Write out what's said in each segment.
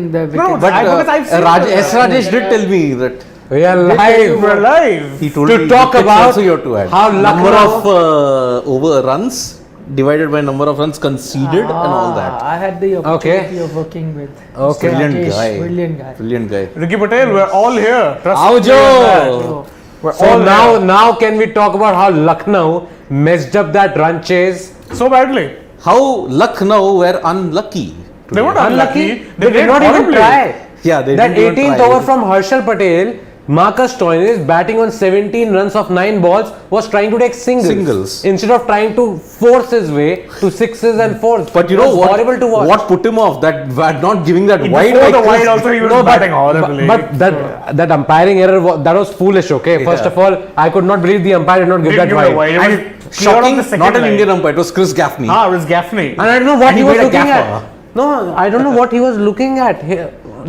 the wicket. No, but Rajesh did tell me that we are live. We're live. He told to me talk about how number Lucknow of over runs divided by number of runs conceded and all that. I had the opportunity of working with Okay. Mr. Brilliant Rajesh, guy. Brilliant guy. Brilliant guy. Ricky Patel, we're all here. Trust me Aujo. on that. So, We're So all now can we talk about how Lucknow messed up that run chase? here. So badly. How Lucknow were unlucky. They weren't unlucky. They did not even horribly. try. Yeah, they That didn't even 18th try. over from Harshal Patel, Marcus Stoinis batting on 17 runs of 9 balls was trying to take singles instead of trying to force his way to sixes and fours. But you It know was what? horrible to watch. What put him off? That not giving that wide. Before the like wide this. also he was No, batting horribly. but that umpiring error that was foolish. Okay, first Yeah. of all, I could not believe the umpire did not give that Didn't give it wide. wide. It was And clear on shocking, the second not an line. Indian umpire. It was Chris Gaffney. Ah, it was Gaffney. And I don't know what And he he was made a looking gaffer. at. No, I don't know what he was looking at.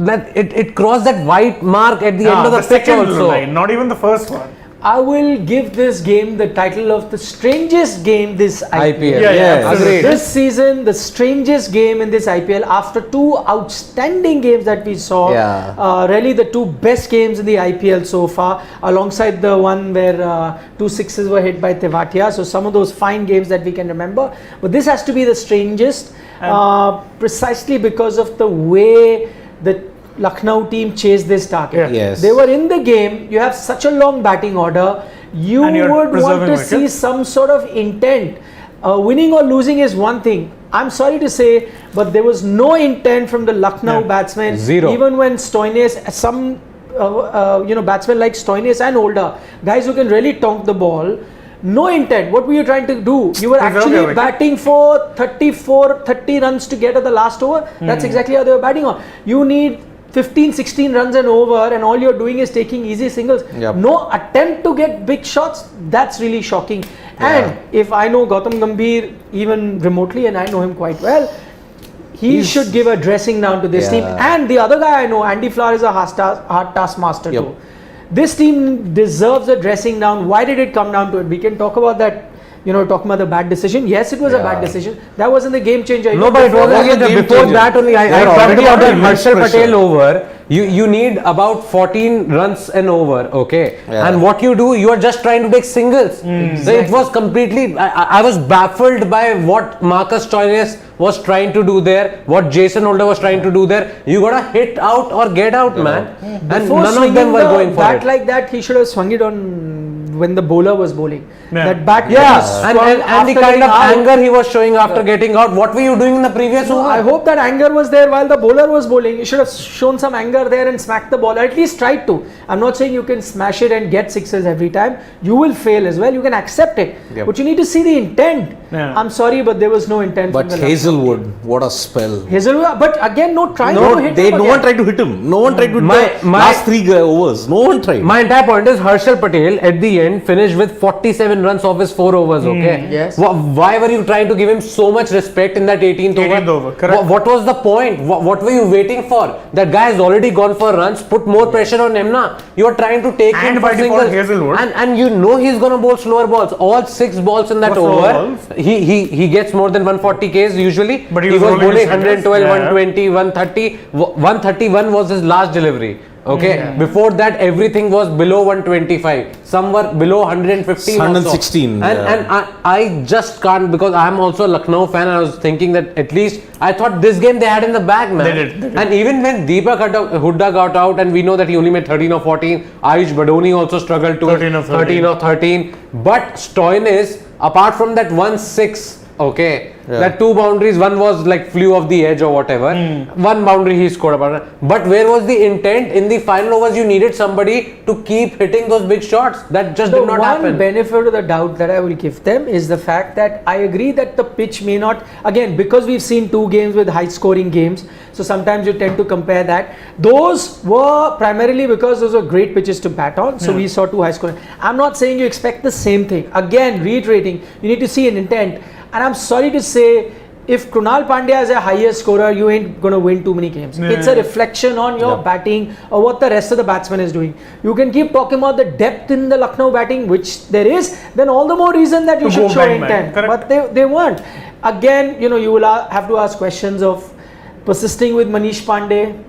That it crossed that white mark at the end of the pitch second also. line, not even the first one. I will give this game the title of the strangest game this IPL. Yeah, Yes. absolutely. This season, the strangest game in this IPL after two outstanding games that we saw. Yeah. Really the two best games in the IPL so far, alongside the one where 2 sixes were hit by Tewatia. So some of those fine games that we can remember. But this has to be the strangest, precisely because of the way the Lucknow team chased this target. Yeah. Yes. They were in the game. You have such a long batting order. You And you're would want preserving to see wickets. some sort of intent. Winning or losing is one thing. I'm sorry to say, but there was no intent from the Lucknow Yeah. batsmen. Zero. Even when Stoinis, some batsmen like Stoinis and older guys who can really tonk the ball. No intent. What were you trying to do? You were Preserve your actually wicket. batting for 30 runs to get at the last over. That's exactly how they were batting on. You need 15, 16 runs and over, and all you're doing is taking easy singles. Yep. No attempt to get big shots. That's really shocking. And if I know Gautam Gambhir even remotely, and I know him quite well, he should give a dressing down to this team. And the other guy I know, Andy Flower, is a hard task master Yep. too. This team deserves a dressing down. Why did it come down to it? We can talk about that. Talking about the bad decision. Yes, it was a bad decision. That wasn't the game changer. No, but it Before wasn't that, yet. game Before changer. that only, I They were talked already about that under immense Harshal pressure. Patel over. You need about 14 runs and over, okay? Yeah. And what you do, you are just trying to take singles. So it was completely. I was baffled by what Marcus Stoinis was trying to do there, what Jason Holder was trying to do there. You gotta hit out or get out, man. And Before none of swinging them were the going for bat it. like that, he should have swung it on when the bowler was bowling. Yeah. That bat. Yeah, was and swung the after kind getting of out. anger he was showing after getting out. What were you doing in the previous No, over? I hope that anger was there while the bowler was bowling. You should have shown some anger there and smacked the ball. At least tried to. I'm not saying you can smash it and get sixes every time. You will fail as well. You can accept it. Yep. But you need to see the intent. Yeah. I'm sorry, but there was no intent. But from the Hazlewood, what a spell. Hazlewood, but again, no trying No, to hit they him no again. one tried to hit him. No one tried to hit My- the my- last 3 overs. No one tried. My entire point is Harshal Patel at the end finished with 47 runs off his 4 overs, okay? yes. Why were you trying to give him so much respect in that 18th over? 18th over, correct. What was the point? What were you waiting for? That guy has already gone for runs. Put more pressure on him now. You are trying to take And him by for default, singles. Hazlewood. And you know he's going to bowl slower balls. All 6 balls in that What slower over. balls? He gets more than 140 Ks usually. But he he was was rolling bowling his fingers. 112, Yeah. 120, 130. 131 was his last delivery. Okay, before that everything was below 125. Some were below 115. 116, Also. yeah. And I just can't, because I'm also a Lucknow fan. I was thinking that at least I thought this game they had in the bag, man. They did. And even when Deepak Hooda got out, and we know that he only made 13 or 14. Ayush Badoni also struggled to 13 of 13. 13 or 13. But Stoinis, apart from that 1-6. Okay, that 2 boundaries, one was like flew off the edge or whatever. One boundary he scored about. But where was the intent? In the final overs, you needed somebody to keep hitting those big shots. That just The did not one happen. benefit of the doubt that I will give them is the fact that I agree that the pitch may not, again, because we've seen 2 games with high scoring games, so sometimes you tend to compare that. Those were primarily because those were great pitches to bat on, so we saw 2 high scoring. I'm not saying you expect the same thing. Again, reiterating, you need to see an intent. And I'm sorry to say, if Krunal Pandya is a highest scorer, you ain't going to win too many games. It's a reflection on your batting or what the rest of the batsman is doing. You can keep talking about the depth in the Lucknow batting, which there is, then all the more reason that you To should go show bang, bang. intent. Correct. But they weren't. Again, you will have to ask questions of persisting with Manish Pandey.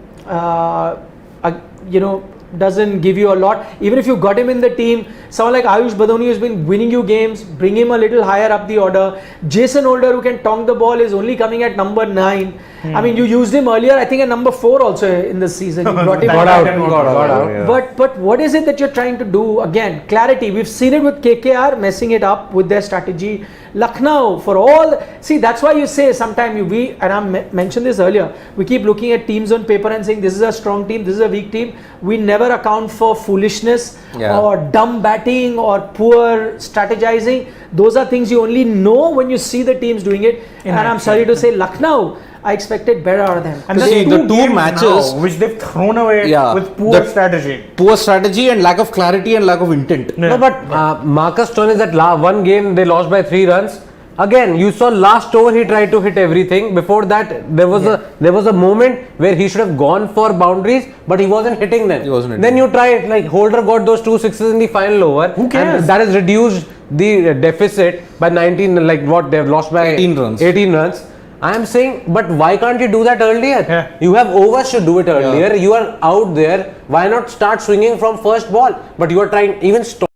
doesn't give you a lot. Even if you got him in the team, someone like Ayush Badoni who's been winning you games, bring him a little higher up the order. Jason Holder, who can tonk the ball, is only coming at number 9. I mean, you used him earlier, I think at number 4 also in the season. You brought him Got out. Yeah. But what is it that you're trying to do? Again, clarity. We've seen it with KKR messing it up with their strategy. Lucknow, for all, see, that's why you say sometimes and I mentioned this earlier, we keep looking at teams on paper and saying this is a strong team, this is a weak team. We never account for foolishness or dumb batting or poor strategizing. Those are things you only know when you see the teams doing it. And I'm sorry to say, Lucknow, I expected better out of them. And See, the two games matches- now, which they've thrown away with poor strategy. Poor strategy and lack of clarity and lack of intent. No, but Marcus Stoinis, that one game they lost by 3 runs. Again, you saw last over he tried to hit everything. Before that, there was a moment where he should have gone for boundaries, but he wasn't hitting them. He wasn't hitting. Then you try it, like Holder got those 2 sixes in the final over. Who cares? And that has reduced the deficit by 19. Like what they've lost by 18 runs. 18 runs. I am saying, but why can't you do that earlier? Yeah. You have overs to do it earlier. You are out there. Why not start swinging from first ball? But you are trying even stop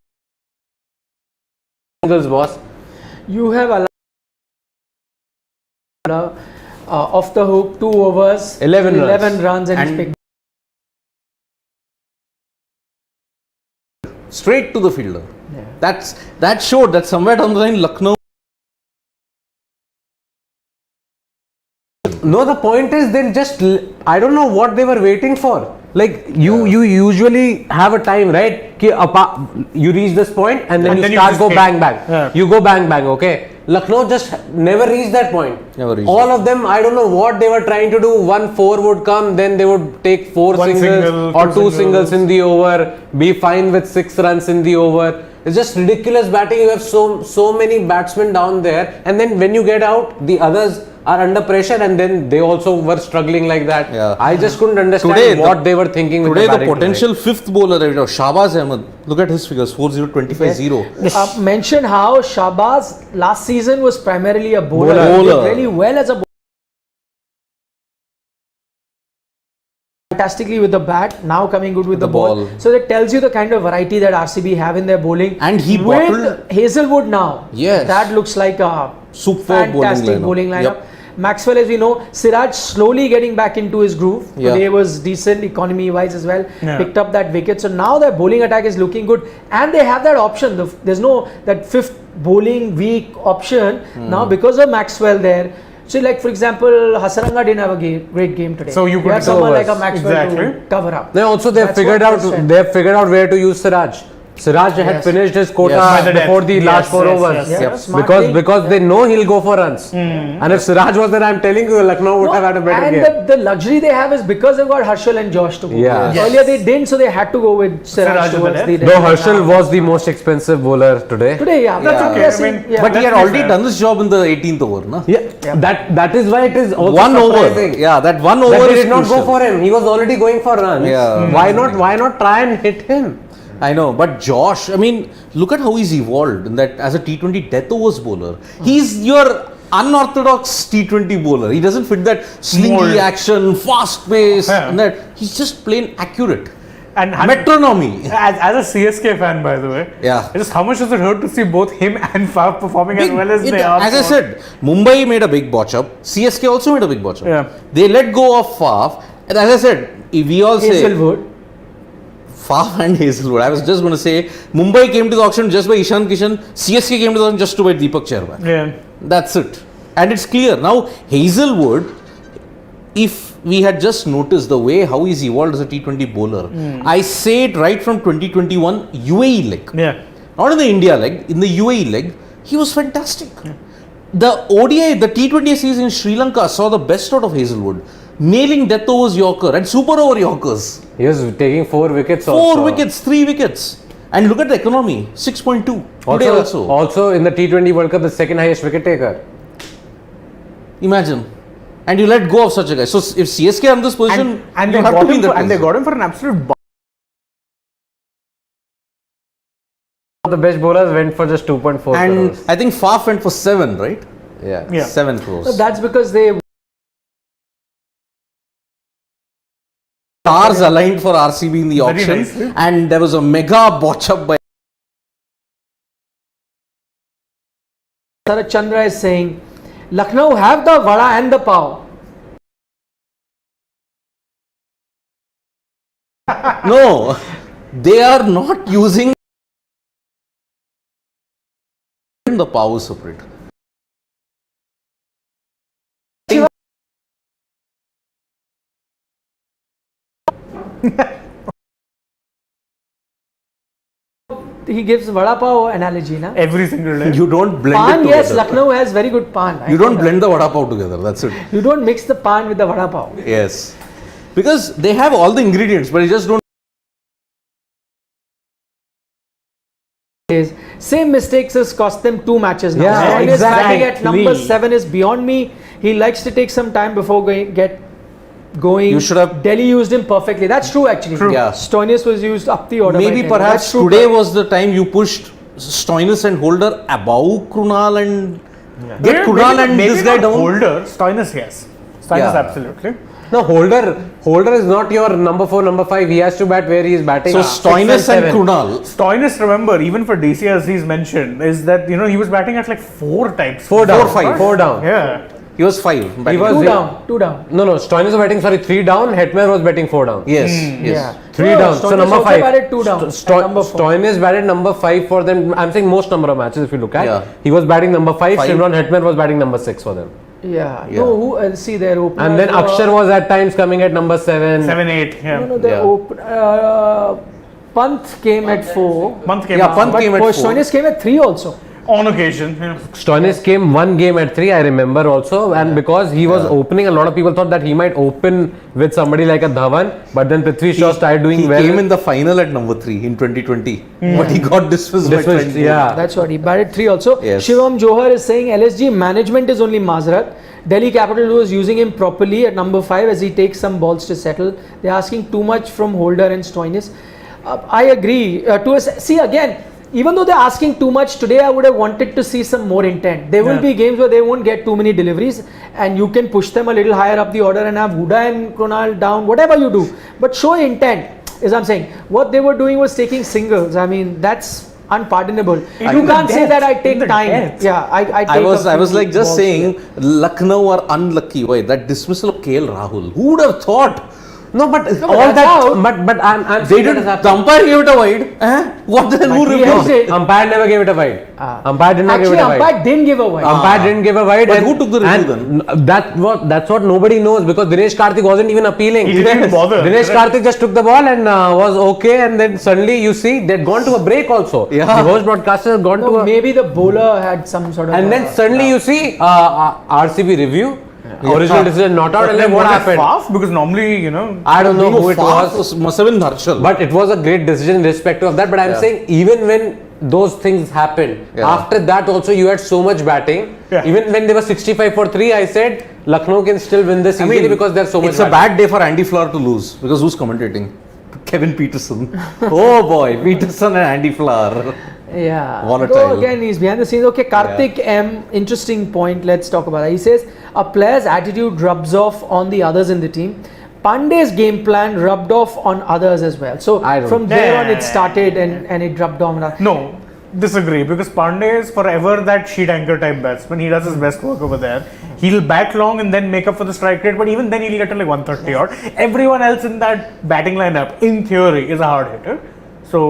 this, boss. You have allowed off the hook 2 overs, 11 runs and, And- picked. Straight to the fielder. That showed that somewhere down the line, Lucknow. No, the point is they just, I don't know what they were waiting for. Like you usually have a time, right? You reach this point and then you start just go hit. bang bang. Yeah. You go bang bang, okay? Lucknow just never reached that point. Never reached All that. of them, I don't know what they were trying to do. 1-4 would come, then they would take 4 One singles single, or 2 2 singles. singles in the over, be fine with 6 runs in the over. It's just ridiculous batting. You have so many batsmen down there, and then when you get out, the others are under pressure, and then they also were struggling like that. Yeah. I just couldn't understand Today, what they were thinking with Today, the the batting potential 5th bowler, Shahbaz Ahmed. Look at his figures: 4-0, 25-0. Mention how Shahbaz last season was primarily a bowler. Bowler. He did really well as a bowler. Fantastically with the bat, now coming good with the ball. So that tells you the kind of variety that RCB have in their bowling. And he with bottled- Hazlewood now. Yes. That looks like a Superb fantastic bowling lineup. Yep. Maxwell, as we know, Siraj slowly getting back into his groove. Yeah. Today was decent economy wise as well. Yeah. Picked up that wicket. So now their bowling attack is looking good, and they have that option. There's no that 5th bowling weak option now because of Maxwell there. So, like for example, Hasaranga didn't have a great game today. So you could have someone go like a Maxwell exactly. to cover up. They also they've That's figured what out their strength. they've figured out where to use Siraj. Siraj had Yes. finished his quota Yes. By the before death. the Yes, last 4 yes, overs. yes, yes. Yep. Smart Because thing. because they know he'll go for runs. And if Siraj was there, I'm telling you, Lucknow would have had a better and game. the luxury they have is because they've got Harshal and Josh to go. Yeah. Yes. Earlier they didn't, so they had to go with Siraj Siraj towards with the the Though death. Herschel was the most expensive bowler today. Today, yeah. That's okay. Yes, I mean, yeah. But he had Let's be already fair. done his job in the 18th over, na? Yeah, that is why it is also 1 over. surprising. Yeah, that 1 over That they is did not go crucial. for him. He was already going for runs. Yeah. Why not try and hit him? I know, but Josh, I mean, look at how he's evolved in that as a T20 death overs bowler. He's your unorthodox T20 bowler. He doesn't fit that slingy Mold. action, fast pace, Yeah. and that. He's just plain accurate. And Metronomy. as a CSK fan, by the way, Yeah. just how much does it hurt to see both him and Faf performing as well as they are? As I said, Mumbai made a big botch up. CSK also made a big botch up. Yeah. They let go of Faf. And as I said, we all say Hazlewood. Faf and Hazlewood. I was just going to say, Mumbai came to the auction just by Ishan Kishan. CSK came to the auction just to buy Deepak Cherba. Yeah. That's it. And it's clear. Now, Hazlewood, if we had just noticed the way how he's evolved as a T20 bowler, I say it right from 2021 UAE leg. Yeah. Not in the India leg, in the UAE leg, he was fantastic. The ODI, the T20 series in Sri Lanka saw the best out of Hazlewood. Nailing death overs Yorker and super over Yorkers. He was taking 4 wickets 4 also. wickets, 3 wickets. And look at the economy, 6.2 today also. Also in the T20 World Cup, the second highest wicket taker. Imagine. And you let go of such a guy. So if CSK are in this position, And you they have to got be in him that for, and they position. got him for an absolute The best bowlers went for just 2.4 And crores. I think Faf went for 7, right? Yeah. Yeah. 7 crores. So that's because they stars aligned for RCB in the Very auction, nicely. and there was a mega botch up by. Sarat Chandra is saying, Lucknow have the vada and the pav. No, they are not using the power separate. He gives vada pav analogy, na? Every single day. You don't blend Pan, it yes, together. Lucknow has very good pan. I You know don't that. blend the vada pav together. That's it. You don't mix the pan with the vada pav. Yes, because they have all the ingredients, but you just don't. Same mistakes has cost them 2 matches now. Yeah, Stoinis batting at exactly. number 7 is beyond me. He likes to take some time before get going. You should have- Delhi used him perfectly. That's true actually. True. Yeah. Stoinis was used up the order. by Maybe Delhi. perhaps That's true, today but- was the time you pushed Stoinis and Holder above Krunal and get Maybe- Krunal maybe- and maybe this guy not down. Holder, Stoinis, yes. Stoinis, Yeah. absolutely. No, Holder is not your number 4, number 5. He has to bat where he is batting. So 6 Stoinis and 7. Krunal. Stoinis, remember, even for DC, as he's mentioned, is that, he was batting at like 4 types. 4 down. 4-5. 4 down. Yeah. He was 5. batting. was- 2 down. 2 down. No, Stoinis was batting, 3 down. Hetman was batting 4 down. Yes, yes. Yeah. 3 No, down. So Stoinis number also 5. batted 2 down. at number 4. Stoinis batted number 5 for them. I'm saying most number of matches if you look at. Yeah. He was batting number 5. Five. Shimron Hetman was batting number 6 for them. Yeah. Yeah. No, who see their opener. And then Akshar was at times coming at number 7. 7, 8. Yeah. No, the Yeah. Pant came at 4. Month came Yeah, out. Pant But came at 4. Stoinis came at 3 also. On occasion. Yeah. Stoinis came 1 game at 3, I remember also, and because he was opening, a lot of people thought that he might open with somebody like a Dhawan, but then Prithvi Shaw started doing He well. came in the final at number 3 in 2020, but he got dismissed by Dismissed, 20. yeah. That's what he batted 3 also. Yes. Shivam Johar is saying LSG management is only Mazrat. Delhi Capital was using him properly at number 5 as he takes some balls to settle. They're asking too much from Holder and Stoinis. I agree. See again, even though they're asking too much today, I would have wanted to see some more intent. There will Yeah. be games where they won't get too many deliveries, and you can push them a little higher up the order and have Huda and Krunal down, whatever you do. But show intent, is I'm saying. What they were doing was taking singles. I mean, that's unpardonable. You the can't say depth, that I in take the time. depth. Yeah, I take I was a few like just balls saying here. Lucknow are unlucky. Why that dismissal of KL Rahul? Who would have thought? No, but but all that's that. out. But I'm They saying didn't. that has The happened. umpire gave it a wide. What then? Who But he reviewed? has it. Umpire never gave it a wide. Umpire did not give Actually, it a wide. umpire didn't give a wide. Umpire didn't give a wide. But and- who took the review and that's what nobody knows, because Dinesh Karthik wasn't even appealing. He didn't even bother. Dinesh Correct. Karthik just took the ball and was okay, and then suddenly you see they'd gone to a break also. Yeah. The host broadcaster had gone to No, a maybe the bowler had some sort of. and then suddenly you see RCB review, original decision not out, and then what Was it happened? Faf? Because normally, I don't know who it Faf was. must have been Harshal. But it was a great decision in respect of that. But I'm Yeah. saying even when those things happened, Yeah. after that also you had so much batting. Yeah. Even when they were 65 for 3, I said Lucknow can still win this easily because there's so much it's a batting. bad day for Andy Flower to lose because who's commentating? Kevin Peterson. Oh boy, Peterson and Andy Flower. Yeah. Volatile. So again, he's behind the scenes. Okay, Karthik M. Interesting point. Let's talk about that. He says a player's attitude rubs off on the others in the team. Pandey's game plan rubbed off on others as well. So I don't- from there on, Yeah. it started and it dropped down. No, disagree, because Pandey is forever that sheet anchor type batsman. He does his best work over there. He'll bat long and then make up for the strike rate, but even then he'll get to like 130 odd. Everyone else in that batting lineup, in theory, is a hard hitter. So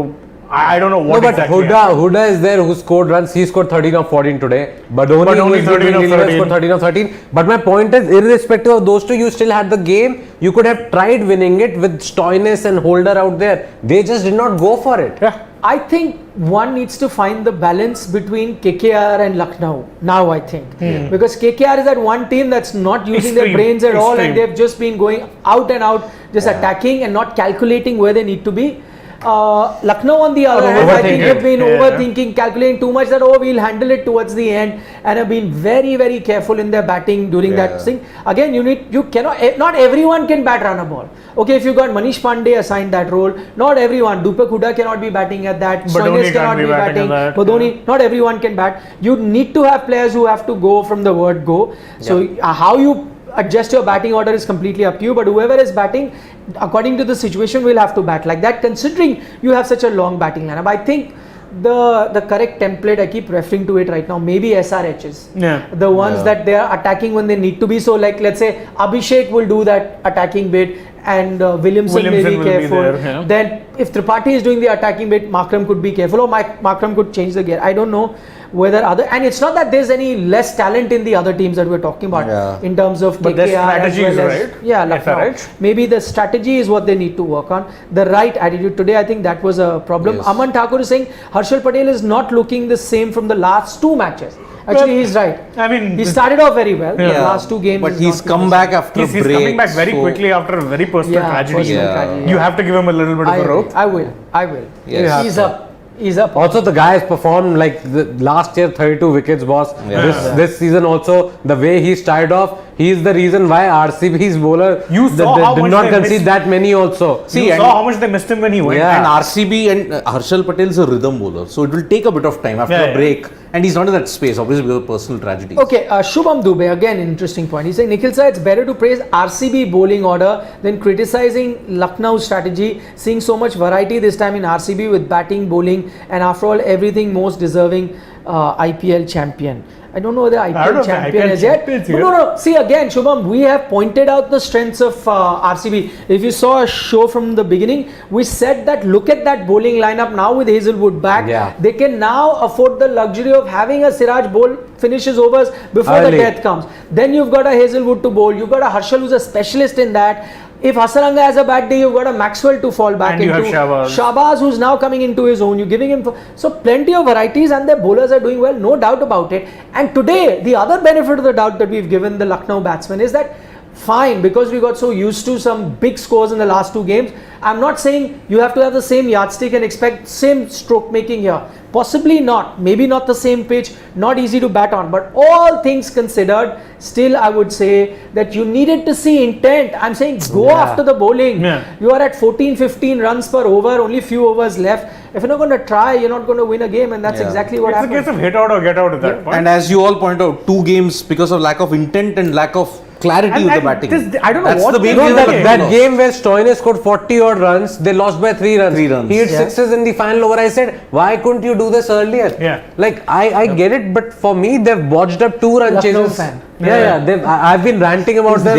I don't know No, what but exactly. Huda is there who scored runs. He scored 13 of 14 today. But only only 13 of 13. scored 13 of 13. But my point is, irrespective of those two, you still had the game. You could have tried winning it with Stoinis and Holder out there. They just did not go for it. Yeah. I think one needs to find the balance between KKR and Lucknow now, I think. Because KKR is that one team that's not using their Extreme, brains at all, and extreme. they've just been going out and out, just attacking and not calculating where they need to be. Lucknow on the other hand, I think overthinking. have been Yeah. overthinking, calculating too much that, oh, we'll handle it towards the end, and have been very, very careful in their batting during that thing. Again, you cannot, not everyone can bat run a ball. Okay, if you got Manish Pandey assigned that role, not everyone. Deepak Huda cannot be batting at that. Dhoni Stoinis cannot be batting. at that. But Dhoni, not everyone can bat. You need to have players who have to go from the word go. So how you adjust your batting order is completely up to you, but whoever is batting, according to the situation, we'll have to bat like that. Considering you have such a long batting lineup, I think the correct template, I keep referring to it right now, maybe SRHs. Yeah. The ones that they are attacking when they need to be. So like let's say Abhishek will do that attacking bit and Williamson may be will careful. Be there, yeah. Then if Tripathi is doing the attacking bit, Markram could be careful, or Markram could change the gear. I don't know whether and it's not that there's any less talent in the other teams that we're talking about in terms of but their KKR strategy as well is as, right. yeah, Lucknow. SRH. Maybe the strategy is what they need to work on. The right attitude today, I think that was a problem. Yes. Aman Thakur is saying Harshal Patel is not looking the same from the last 2 matches. Actually, he's right. I mean, He started off very well. Yeah. The last 2 games, But is he's not come been back after he's a break. coming back very so- quickly after a very personal tragedy. personal Yeah. tragedy, You have to give him a little bit of a rope. I will. Yes. He's up. He's up. Also, the guy has performed like the last year, 32 wickets, boss. Yeah. This season also, the way he started off, he is the reason why RCB's bowler You saw how did much not they concede missed. that many also. See, you and- saw how much they missed him when he went. Yeah. And RCB and Harshal Patel is a rhythm bowler, so it will take a bit of time after Yeah, a yeah. break, and he's not in that space, obviously because of personal tragedy. Okay, Shubham Dubey, again, interesting point. He's saying, Nikhil sir, it's better to praise RCB bowling order than criticizing Lucknow's strategy, seeing so much variety this time in RCB with batting, bowling, and after all, everything most deserving IPL champion. I don't know whether I don't IPL know if champion IPL is yet. champions No, yet. no. See, again, Shubham, we have pointed out the strengths of RCB. If you saw a show from the beginning, we said that look at that bowling lineup now with Hazlewood back. Yeah. They can now afford the luxury of having a Siraj bowl finishes overs before Early. the death comes. Then you've got a Hazlewood to bowl. You've got a Harshal who's a specialist in that. If Hasaranga has a bad day, you've got a Maxwell to fall back And you into. have Shahbaz. Shahbaz, who's now coming into his own. You're giving him so plenty of varieties, and their bowlers are doing well, no doubt about it. And today, the other benefit of the doubt that we've given the Lucknow batsmen is that fine, because we got so used to some big scores in the last 2 games. I'm not saying you have to have the same yardstick and expect same stroke making here. Possibly not. Maybe not the same pitch, not easy to bat on. But all things considered, still I would say that you needed to see intent. I'm saying go after the bowling. Yeah. You are at 14, 15 runs per over, only few overs left. If you're not going to try, you're not going to win a game, and that's exactly what It's a happened. case of hit out or get out at that point. And as you all point out, 2 games because of lack of intent and lack of clarity And- with the and batting. this- I don't know That's what the they way do we in were that lucky That lost. game where Stoinis scored 40 odd runs, they lost by 3 runs. 3 runs. He hit Yeah. 6s in the final over. I said, why couldn't you do this earlier? Yeah. Like, I get it, but for me, they've botched up 2 run Lucknow chases. fan. Yeah. I've been ranting about them.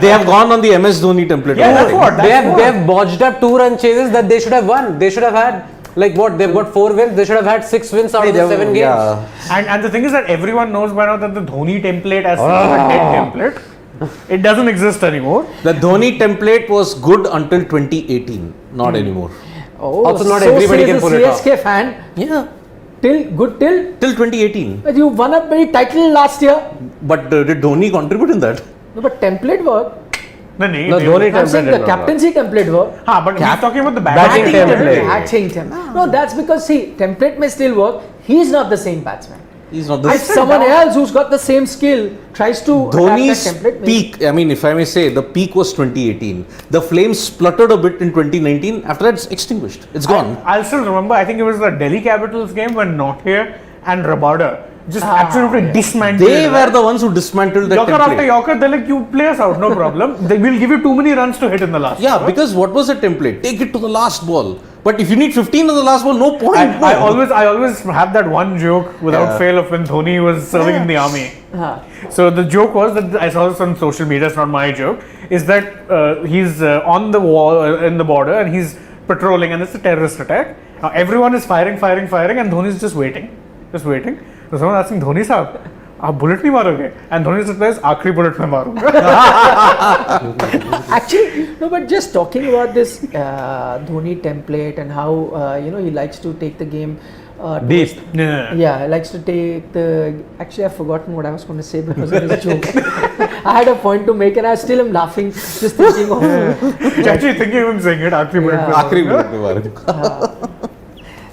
They have gone on the MS Dhoni template. Yeah, that's already. what. They have botched up 2 run chases that they should have won. They should have had, like what, they've got 4 wins. They should have had 6 wins out of the 7 games. Yeah. And the thing is that everyone knows by now that the Dhoni template as a dead template, it doesn't exist anymore. The Dhoni template was good until 2018, not anymore. Oh, Also not so everybody says can the pull it off. CSK fan. Yeah. Till 2018. But you won a very title last year. But did Dhoni contribute in that? No, but template work. No, Dhoni I'm saying template the did not captaincy template work. but he's talking about the Batting batting template. Batting template. No, that's because see, template may still work. He's not the same batsman. He's not If the someone else who's got the same skill tries to Dhoni's attack that template, peak, I mean, if I may say, the peak was 2018. The flames spluttered a bit in 2019. After that, it's extinguished. It's gone. I'll still remember, I think it was the Delhi Capitals game when Nortje and Rabada just absolutely dismantled They it. were the ones who dismantled that Yorker template. after Yorker, they're like, you play us out, no problem. They will give you too many runs to hit in the last. Yeah, over. because what was the template? Take it to the last ball. But if you need 15 on the last ball, no point. I always have that one joke without Yeah. fail of when Dhoni was serving in the army. So the joke was that I saw this on social media. It's not my joke. Is that he's on the wall in the border and he's patrolling and it's a terrorist attack. Now everyone is firing, and Dhoni's just waiting. So someone asking Dhoni sahab, आप bullet नहीं मारोगे? And Dhoni replies, आखिरी bullet मैं मारूंगा. actually, no, but just talking about this Dhoni template and how he likes to take the game Deep. Yeah, he likes to take the. Actually, I've forgotten what I was going to say because of this joke. I had a point to make and I still am laughing just thinking of. Actually thinking of him saying it, आखिरी bullet मैं आखिरी मारूंगा. bullet पे मारूंगा.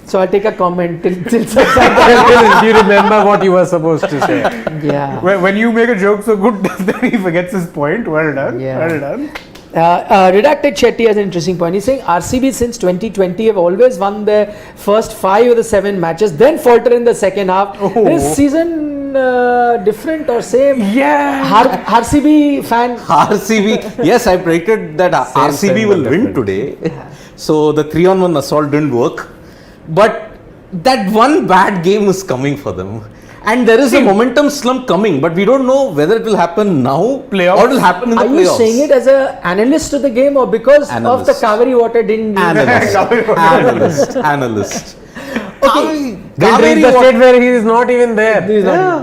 So I'll take a comment till such time. Do you remember what you were supposed to say? Yeah. When you make a joke so good, then he forgets his point. Well done. Yeah. Well done. Redacted Shetty has an interesting point. He's saying RCB since 2020 have always won their first 5 of the 7 matches, then falter in the second half. Oh. This season different or same? Yeah. RCB fan. RCB, yes, I predicted that RCB will win today. So the 3-on-1 assault didn't work. But that one bad game is coming for them. And there is a momentum slump coming, but we don't know whether it will happen now Playoffs? or it will happen in the Are playoffs. you saying it as an analyst of the game or because Analyst. of the Kaveri water didn't? Analyst. Okay. Then reach the state where he is not even there.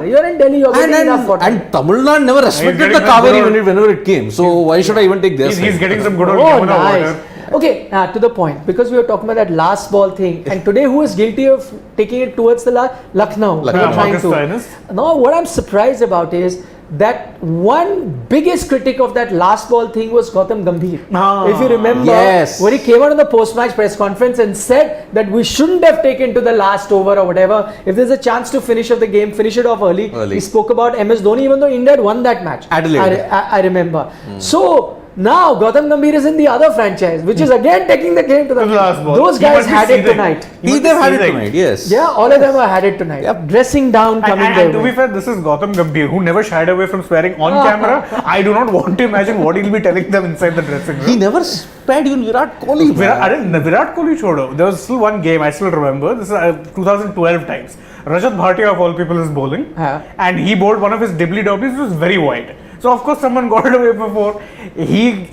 You're in Delhi. You're getting enough water. And Tamil Nadu never respected getting the some Kaveri good- whenever it came. So why should I even take their He's side? getting some good old Oh, Yamuna nice. water. Okay, to the point, because we were talking about that last ball thing, and today who is guilty of taking it towards the Lucknow? Lucknow. We're trying Marcus to. Stoinis. Now, what I'm surprised about is that one biggest critic of that last ball thing was Gautam Gambhir. Ah. If you remember, Yes. when he came out on the post-match press conference and said that we shouldn't have taken to the last over or whatever. If there's a chance to finish off the game, finish it off early. He spoke about MS Dhoni, even though India had won that match. Adelaide. I remember. So now Gautam Gambhir is in the other franchise, which is again taking the game to the last ball. Those He guys must be had it seething. tonight. He must be They've had it seething. tonight, yes. Yeah, all of them have had it tonight. Dressing down, coming And their to be way. fair, this is Gautam Gambhir, who never shied away from swearing on camera. I do not want to imagine what he'll be telling them inside the dressing room. He never spared even Virat Kohli. Virat Kohli chodo. There was still one game I still remember. This is 2012 times. Rajat Bhatia of all people is bowling, and he bowled one of his dibbly dobblies, which was very wide. So of course someone got it away before. He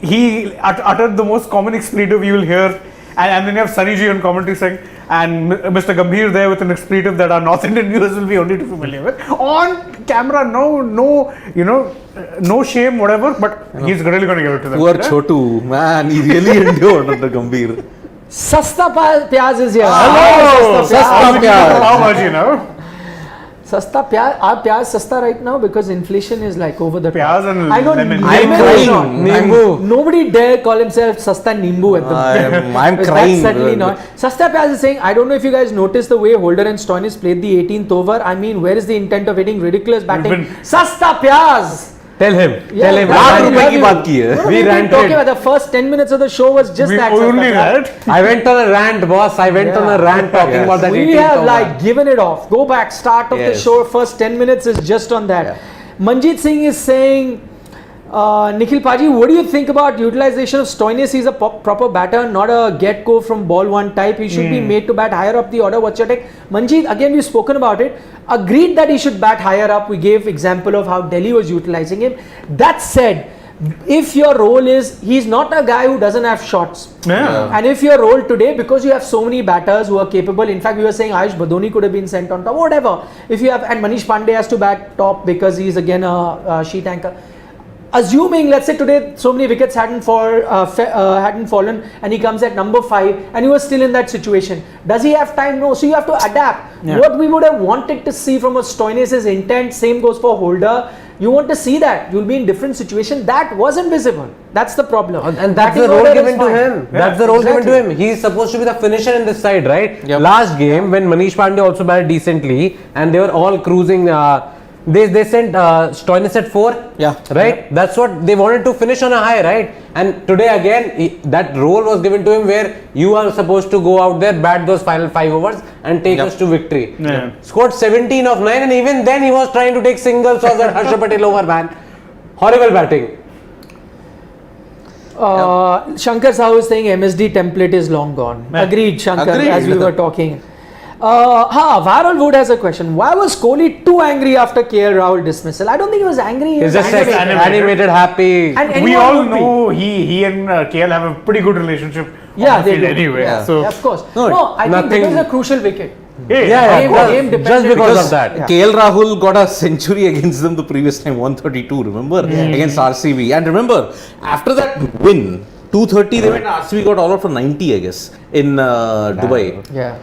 uttered the most common expletive you will hear, and then you have Sunny G on commentary saying, and Mr. Gambhir there with an expletive that our North Indian viewers will be only too familiar with. On camera, no shame, whatever. But he's really going to give it to them. Poor Chotu, man, he really endured under Gambhir. Sasta Pyaz is here. Oh, Sasta Sasta Pyaz. How much, you know? Sasta Pyaz. Are Pyaz sasta right now because inflation is like over the top. Pyaz and I know lemon. I'm lemon is crying. not. Nimbu. Nobody dare call himself Sasta Nimbu at the moment. I'm But crying. That's certainly not. Sasta Pyaz is saying, I don't know if you guys noticed the way Holder and Stoinis played the 18th over. I mean, where is the intent of hitting ridiculous batting? Sasta Pyaz! Tell him. Tell him. Lakh we रुपए love की you. बात की है. No, We we've been ranted. talking about the first 10 minutes of the show was just We that. only Sasta Pyaz. that. I went on a rant, boss. I went on a rant talking about that. We 18th have over. like given it off. Go back, start of the Yes. show. First 10 minutes is just on that. Manjeet Singh is saying, Nikhil Paji, what do you think about utilization of Stoinis? He's a proper batter, not a get-go from ball one type. He should be made to bat higher up the order. What's your take? Manjeet, again, we've spoken about it. Agreed that he should bat higher up. We gave example of how Delhi was utilizing him. That said, if your role is, he's not a guy who doesn't have shots. Yeah. And if your role today, because you have so many batters who are capable, in fact, we were saying Ayush Badoni could have been sent on top, whatever. If you have, and Manish Pandey has to bat top because he's again a sheet anchor. Assuming, let's say today so many wickets hadn't fallen, and he comes at number 5, and he was still in that situation. Does he have time? No. So you have to adapt. Yeah. What we would have wanted to see from a Stoinis' intent, same goes for Holder. You want to see that you'll be in different situation. That wasn't visible. That's the problem. And that's Batting the role order given is to fine. him. Yeah, That's the role given to exactly. him. He's supposed to be the finisher in this side, right? Yep. Last game when Manish Pandey also batted decently and they were all cruising. They sent Stoinis at 4. Yeah. Right? That's what they wanted to finish on a high, right? And today again, that role was given to him where you are supposed to go out there, bat those final 5 overs and take us to victory. Yeah. Scored 17 of 9 and even then he was trying to take singles or that Harsha Patel over, man. Horrible batting. Shankar Sahu is saying MSD template is long gone. Yeah. Agreed, Shankar, Agreed. as we were talking. Varol Wood has a question. Why was Kohli too angry after KL Rahul dismissal? I don't think he was angry. He He's was just animated. animated, happy. And We anyone all would be. know he and KL have a pretty good relationship. Yeah, on the they field do. anyway. Yeah. So Yeah, of course. No, No, I think nothing- it was a crucial wicket. hey, Yeah, Game just dependent. because of that. Yeah. KL Rahul got a century against them the previous time, 132, remember? Against RCB. And remember, after that win, 230, they went, RCB got all out for 90, I guess, in Dubai. Yeah.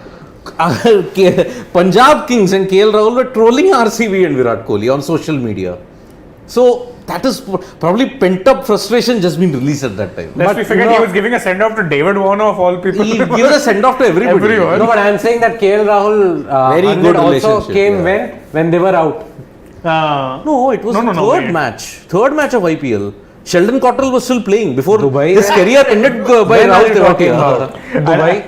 Punjab Kings and KL Rahul were trolling RCB and Virat Kohli on social media. So that is probably pent up frustration just been released at that time. Lest we forget, he was giving a send off to David Warner of all people. He gave a send off to everybody. Everyone. No, but I am saying that KL Rahul Very 100 good also relationship, came yeah. when they were out. No, it was the third wait. match. Third match of IPL. Sheldon Cottrell was still playing before Dubai. his career ended by When are Rahul you talking Tewatia. about? Dubai.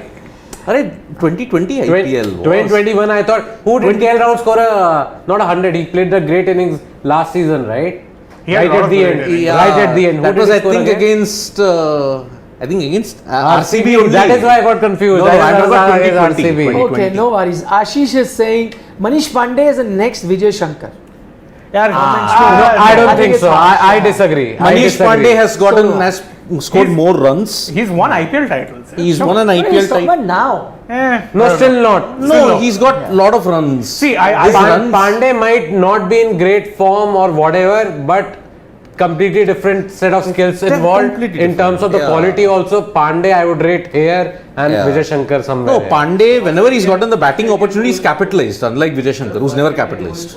Arey, 2020 IPL was. 2021, I thought, who did KL Rahul score not 100? He played the great innings last season, right? He had Right a lot at of the great end. innings. Right at the end. Who That did was, he I score think, against? against RCB only. That is why I got confused. No, That I'm is talking why about I got 2020. RCB. Okay, no worries. Ashish is saying Manish Pandey is the next Vijay Shankar. Yeah, No, I don't think it's so. harsh, I yeah. disagree. I Manish disagree. Pandey has scored He's- more runs. He's won IPL titles. He's won an What are you IPL talking title. about now? No, still not. No, he's got a lot of runs. See, His runs- Pandey might not be in great form or whatever, but completely different set of skills They're involved completely in terms of the different, yeah. quality also. Pandey I would rate here and Yeah. Vijay Shankar somewhere. No, Pandey, whenever he's gotten the batting opportunity, he's capitalized, unlike Vijay Shankar, who's never capitalized.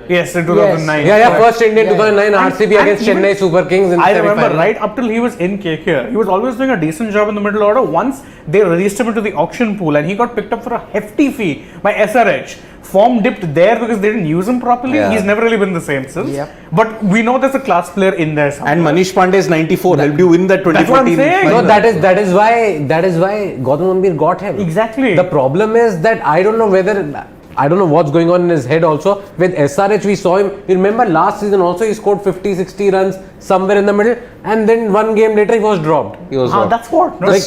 Yes, in 2009. Yeah, Correct. first Indian Yeah. 2009 RCB And against even- Chennai Super Kings in I semi-final. remember right up till he was in KKR, he was always doing a decent job in the middle order. Once they released him into the auction pool and he got picked up for a hefty fee by SRH. Form dipped there because they didn't use him properly. Yeah. He's never really been the same since. Yep. But we know there's a class player in there somewhere. And Manish Pandey's 94 helped you win that That's what I'm 2014 saying. No, final. that is why Gautam Gambhir got him. Exactly. The problem is that I don't know what's going on in his head also. With SRH, we saw him. You remember last season also, he scored 50, 60 runs somewhere in the middle, and then one game later he was dropped. He was That's what. No, Like,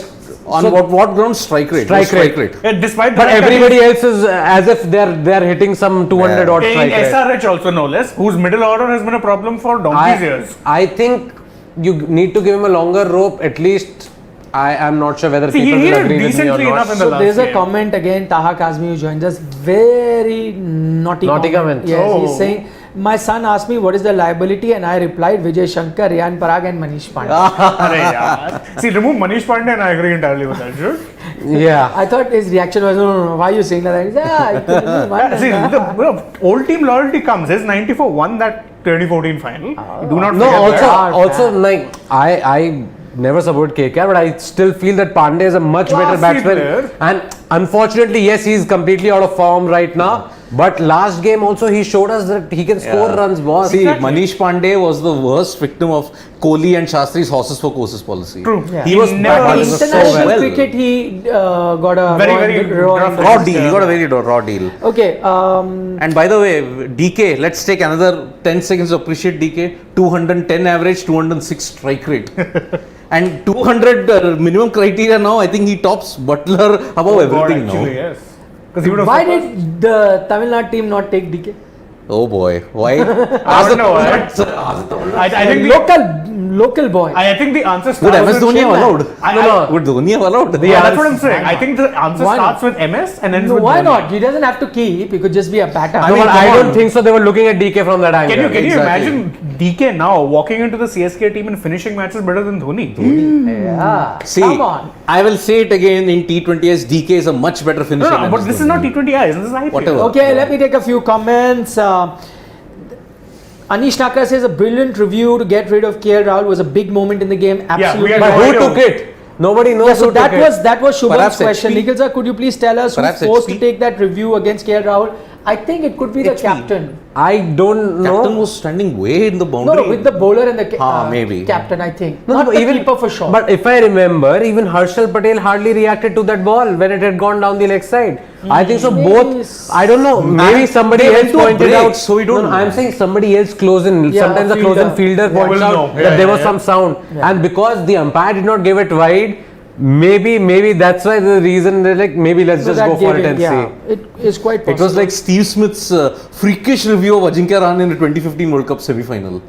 on so- what ground? Strike rate. Strike No, rate. yeah, despite But that, everybody else is as if they're hitting some 200 odd in strike rate. SRH also no less, whose middle order has been a problem for donkey's years. I think you need to give him a longer rope at least. I am not sure whether See, people he will did agree with me or decently not. enough in the So last there's a game. comment again, Taha Kazmi who joined us, very naughty comment. Yes, Oh. he's saying, my son asked me what is the liability and I replied Vijay Shankar, Riyan Parag and Manish Pandey. Arey yaar. See, remove Manish Pandey and I agree entirely with that. Sure. Yeah. I thought his reaction was, no, why are you saying that? He said, I could remove one. See, the old team loyalty comes. His 94 won that 2014 final. Do not No, forget that. also like I never supported KKR, but I still feel that Pandey is a much better Classy batsman. player. And unfortunately, yes, he's completely out of form right now. But last game also he showed us that he can score runs, boss. See, Exactly. Manish Pandey was the worst victim of Kohli and Shastri's horses for courses policy. True. Yeah. He was never But batting in so international well. cricket, he got a Very rough Raw Yeah. deal. He got a very raw deal. Okay, And by the way, DK, let's take another 10 seconds to appreciate DK. 210 average, 206 strike rate. And 200 minimum criteria now, I think he tops Butler above Oh, God, everything actually, now. yes. 'Cause he would have why focused. did the Tamil Nadu team not take DK? Oh boy, why? I don't know. I think the Local boy. I think the answer Would starts MS with Dhoni have Chennai. allowed? Would Dhoni have allowed? Yeah, that's what I'm saying. I think the answer Why starts not? with MS and ends No, with why Dhoni. not? He doesn't have to keep. He could just be a batter. No, mean, but I come don't on. think so. They were looking at DK from that angle. Can you Exactly. imagine DK now walking into the CSK team and finishing matches better than Dhoni? Yeah. See, Come on. I will say it again in T20s, DK is a much better finisher. No, than but MS this is not Dhoni. T20I, this is IPL. Whatever. Okay, let me take a few comments. Anish Nakar says a brilliant review to get rid of KL Rahul was a big moment in the game. Absolutely. we But are- who took it? Nobody knows Yeah, so who took it. that was Shubham's Perhaps question. HP. Nikhil sir, could you please tell us Perhaps who's forced to HP. take that review against KL Rahul? I think it could be the HP. captain. I don't know. Captain was standing way in the boundary. No, with the bowler and the maybe. captain, I think. No, Not but the even keeper for sure. But if I remember, even Harshal Patel hardly reacted to that ball when it had gone down the leg side. I think so. Maybe Both. I don't know. Maybe somebody they went else to a pointed break, out. so we don't No, know. I'm saying somebody else close in. Yeah, Sometimes a the close in fielder. fielder points will out know. that Yeah, there was yeah. some sound, Yeah. and because the umpire did not give it wide. Maybe that's why the reason they're like maybe let's So just that go for gave it and yeah, see. it is quite possible. It was like Steve Smith's freakish review of Ajinkya Rahane in the 2015 World Cup semi-final.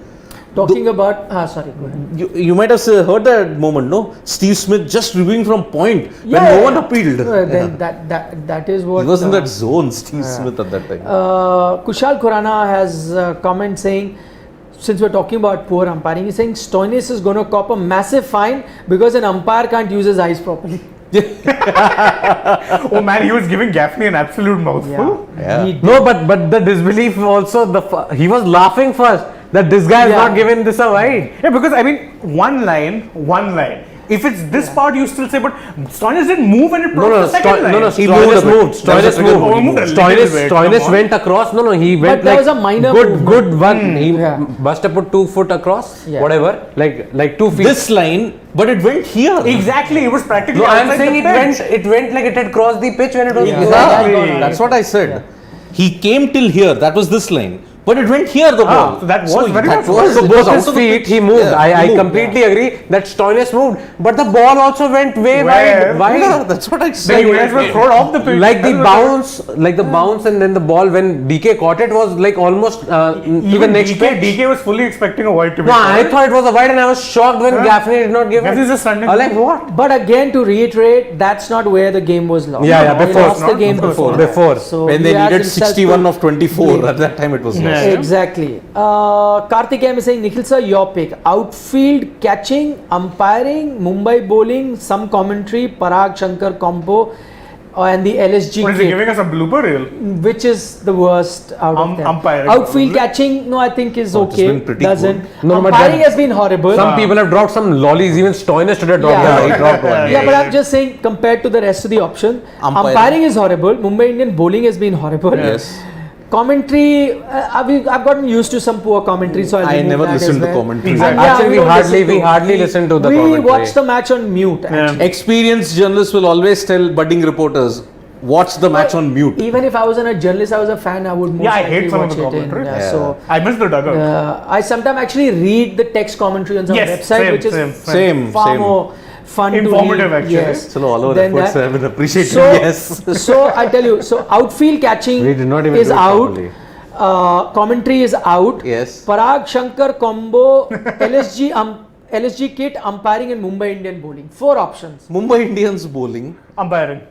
talking about. Sorry, go ahead. You might have heard that moment, no? Steve Smith just reviewing from point when Yeah, no yeah, one yeah. appealed. Then that is what. He was in that zone, Steve Smith, at that time. Kushal Khurana has a comment saying, since we're talking about poor umpiring, he's saying Stoinis is going to cop a massive fine because an umpire can't use his eyes properly. Oh man, he was giving Gaffney an absolute mouthful. Yeah. He- No, but the disbelief also. He was laughing first that this guy is Yeah. not giving this a wide. Yeah, because I mean, one line. If it's this part, you still say, but Stoinis didn't move and it No, brought no, the second line. Stoinis moved. Stoinis Oh, he moved moved. a little bit, Stoinis come on. went across. No, he went that like was a minor good movement. one. He Yeah. must have put 2 foot across, Yeah. whatever, like 2 feet. This line, but it went here. Exactly, it was practically No, I'm outside saying the pitch. it went like it had crossed the pitch when it was. Exactly. That's what I said. He came till here. That was this line. But it went here, the ball. so that was very much was, So it both was out his of the feet, pitch. he moved. Yeah, I he moved. completely agree that Stoinis moved, but the ball also went way Where? wide. Yeah, that's what I Then said. you guys were thrown off the pitch. Like the bounce, and then the ball when DK caught it was like almost to the Even next pitch. DK was fully expecting a wide to be No, I called. thought it was a wide, and I was shocked when Huh? Gaffney did not give it. Gaffney's just standing I was like, what? But again, to reiterate, that's not where the game was lost. Yeah, He before. lost the game Before. Before. So When he they has needed himself 61 to of 24, blame. at that time it was lost. Yeah. Exactly. Karthik M is saying, Nikhil sir, your pick. Outfield catching, umpiring, Mumbai bowling, some commentary, Parag Shankar combo, and the LSG What is he kit. giving us a blooper reel? Which is the worst out of them? Umpiring, Outfield probably. catching, no, I think is Oh, it's okay. been pretty Doesn't. good. No, but Umpiring then- has been horrible. Some people have dropped some lollies. Even Stoinis today dropped Yeah. one. He dropped one. Yeah, but I'm just saying compared to the rest of the option, Umpiring. umpiring is horrible. Mumbai Indian bowling has been horrible. Yes. Commentary, I've gotten used to some poor commentary, so I'll I remove never that listened as to well. commentary. Exactly. And Actually, we don't hardly listen to the We commentary. watch the match on mute. Actually. Experienced journalists will always tell budding reporters, watch the match on mute. Even if I wasn't a journalist, I was a fan, I would most Yeah, I likely hate some of watch the it in, commentary. Yeah. So I missed the dugout. I sometimes actually read the text commentary on some Yes, website, same, which is Same, far same. more fun Informative, to read. actually. Yes. So all our Then efforts that- have been appreciated. So, Yes. so I tell you, so outfield catching We did not even is do it out. properly. Commentary is out. Yes. Parag Shankar combo, LSG kit, umpiring, and Mumbai Indian bowling. 4 options. Mumbai Indians bowling. Umpiring.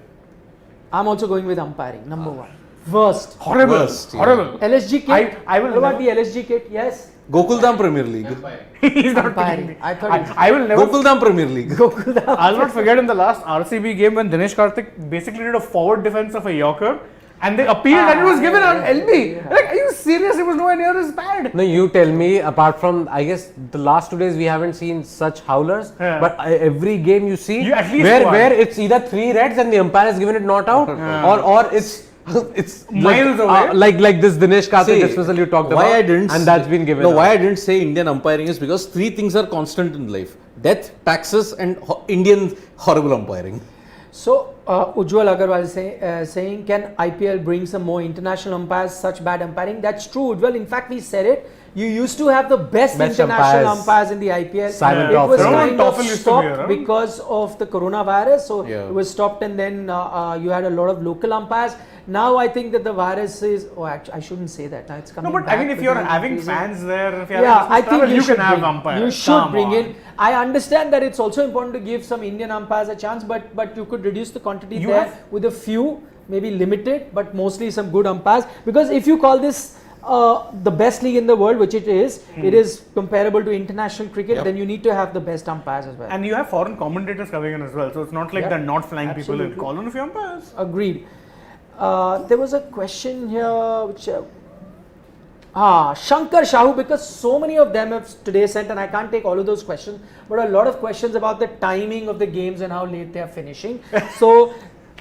I'm also going with umpiring. Number 1. Worst. Horrible. Worst, yeah. Horrible. LSG kit. I will What about never- the LSG kit? Yes. Gokuldam Premier League. He's not Umpiring. picking. I thought I will never. Gokuldam Premier League. I'll not forget in the last RCB game when Dinesh Karthik basically did a forward defense of a Yorker and they appealed and it was given on LB. Like, are you serious? It was nowhere near as bad. No, you tell me, apart from, I guess, the last 2 days we haven't seen such howlers, Yeah. but every game you see, You at least where, one. where it's either 3 reds and the umpire has given it not out, or it's Miles away. like this Dinesh Karthik See, dismissal you talked why about, I didn't and say- that's been given No, out. why I didn't say Indian umpiring is because 3 things are constant in life: death, taxes, and Indian horrible umpiring. So, Ujjwal Agarwal saying, can IPL bring some more international umpires, such bad umpiring? That's true, Ujjwal. In fact, we said it. You used to have the best international umpires in the IPL. Simon It was Toffel. kind of Toffel used to be stopped around. because of the coronavirus. So, Yeah. it was stopped, and then you had a lot of local umpires. Now, I think that the virus is. Oh, actually, I shouldn't say that. Now it's coming No, but back I mean, if with you're the having increasing- fans there, if you're Yeah, having I think you should can have bring, umpires. You should Come bring on. in. I understand that it's also important to give some Indian umpires a chance, but you could reduce the quantity You there have- with a few, maybe limited, but mostly some good umpires. Because if you call this the best league in the world, which it is comparable to international cricket, Yep. then you need to have the best umpires as well. And you have foreign commentators coming in as well, so it's not like Yeah, they're not flying people in. absolutely. Call on a few umpires. Agreed. There was a question here which. Shankar Shahu, because so many of them have today sent, and I can't take all of those questions, but a lot of questions about the timing of the games and how late they are finishing. So,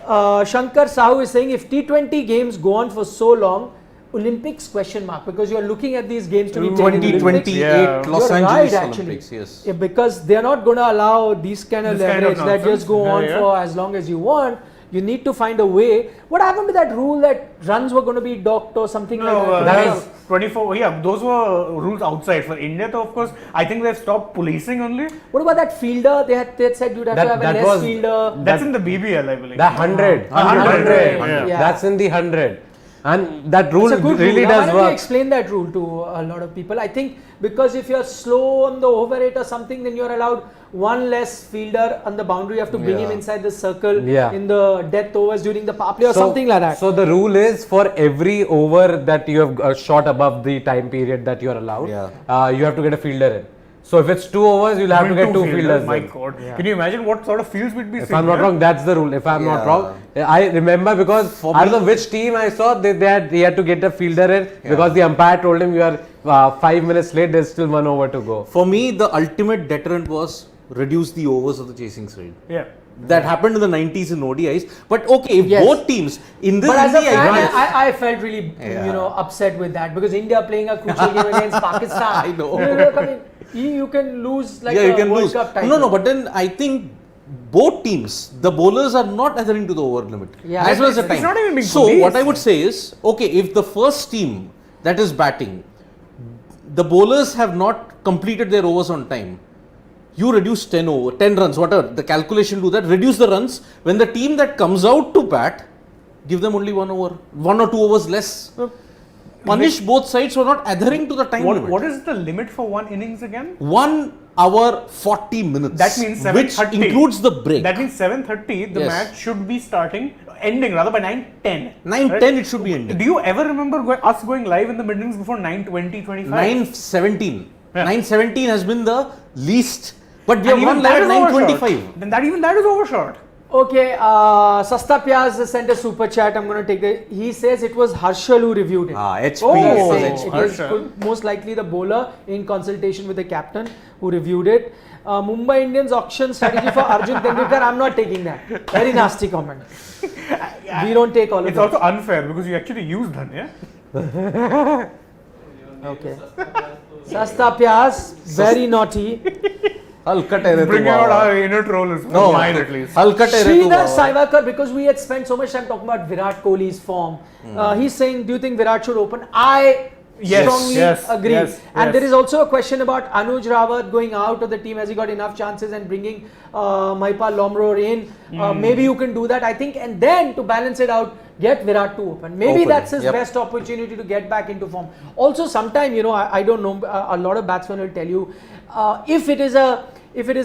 Shankar Sahu is saying, if T20 games go on for so long, Olympics question mark, because you are looking at these games to be 2028 Yeah. Los You're Angeles right, actually. Olympics. Yes. Yeah, because they are not going to allow these kind of This kind of leverage that nonsense. just go Yeah, on yeah. for as long as you want. You need to find a way. What happened to that rule that runs were going to be docked or something No, like that that? is- 24. Yeah, those were rules outside. For India, though, of course, I think they've stopped policing only. What about that fielder? They had said you'd have That- to have a that less was- fielder. That's in the BBL, I believe. The 100. 100, yeah. That's in the 100. And that rule It's a good really rule. Why does don't you work. explain that rule to a lot of people? I think because if you're slow on the over rate or something, then you're allowed one less fielder on the boundary. You have to bring him Yeah. inside the circle Yeah. in the death overs during the power play or something like that. So the rule is for every over that you have shot above the time period that you are allowed, you have to get a fielder in. So if it's 2 overs, you'll have to get 2 fielders My in. God. Can you imagine what sort of fields we'd be If seeing I'm not here? wrong, that's the rule. If I'm not Yeah. wrong, I remember because For I don't me- know which team I saw, they had to get a fielder in because the umpire told him you are 5 minutes late, there's still 1 over to go. For me, the ultimate deterrent was reduce the overs of the chasing side. Yeah. That happened in the 90s in ODIs. But okay, if Yes. both teams in this But as a India, fan, I felt really, Yeah. upset with that because India playing a crucial game against Pakistan. I know. I mean, you can lose like yeah, a you can World lose. Cup title. No, but then I think both teams, the bowlers are not adhering to the over limit Yeah. as well as the It's time. not even being So policed. what I would say is, okay, if the first team that is batting, the bowlers have not completed their overs on time, you reduce 10 runs, whatever the calculation do that, reduce the runs. When the team that comes out to bat, give them only 1 over, 1 or 2 overs less. Punish both sides for not adhering to the time limit. What is the limit for one innings again? 1 hour 40 minutes. That means which 7:30. includes the break. That means 7:30. The Yes. match should be ending rather by 9:10. 9:10 it should be ending. Do you ever remember us going live in the mid-innings before 9:20, 25? 9:17. Yeah. 9:17 has been the least. But we And have even won that live is at overshot. 9:25. Then that is overshot. Okay, Sasta Pyaz sent a super chat. I'm going to take the. He says it was Harshal who reviewed it. HP. He Oh, said Yes, it Harshal. is most likely the bowler in consultation with the captain who reviewed it. Mumbai Indians auction strategy for Arjun Tendulkar. I'm not taking that. Very nasty comment. We don't take all of It's that. also unfair because you actually used Dhan, yeah? Okay. Sasta Pyaz, very naughty. Halka tere tu Bring out baba. our inner trollers. No, Mine at least. Halka tere tu Sridhar baba. Saivakar, because we had spent so much time talking about Virat Kohli's form, he's saying, do you think Virat should open? I Yes, strongly yes, agree. yes, And yes. there is also a question about Anuj Rawat going out of the team. Has he got enough chances and bringing Maipal Lomror in? Maybe you can do that, I think. And then to balance it out, get Virat to open. Maybe Open, that's his yep. best opportunity to get back into form. Also, sometime, I don't know, a lot of batsmen will tell you, if it is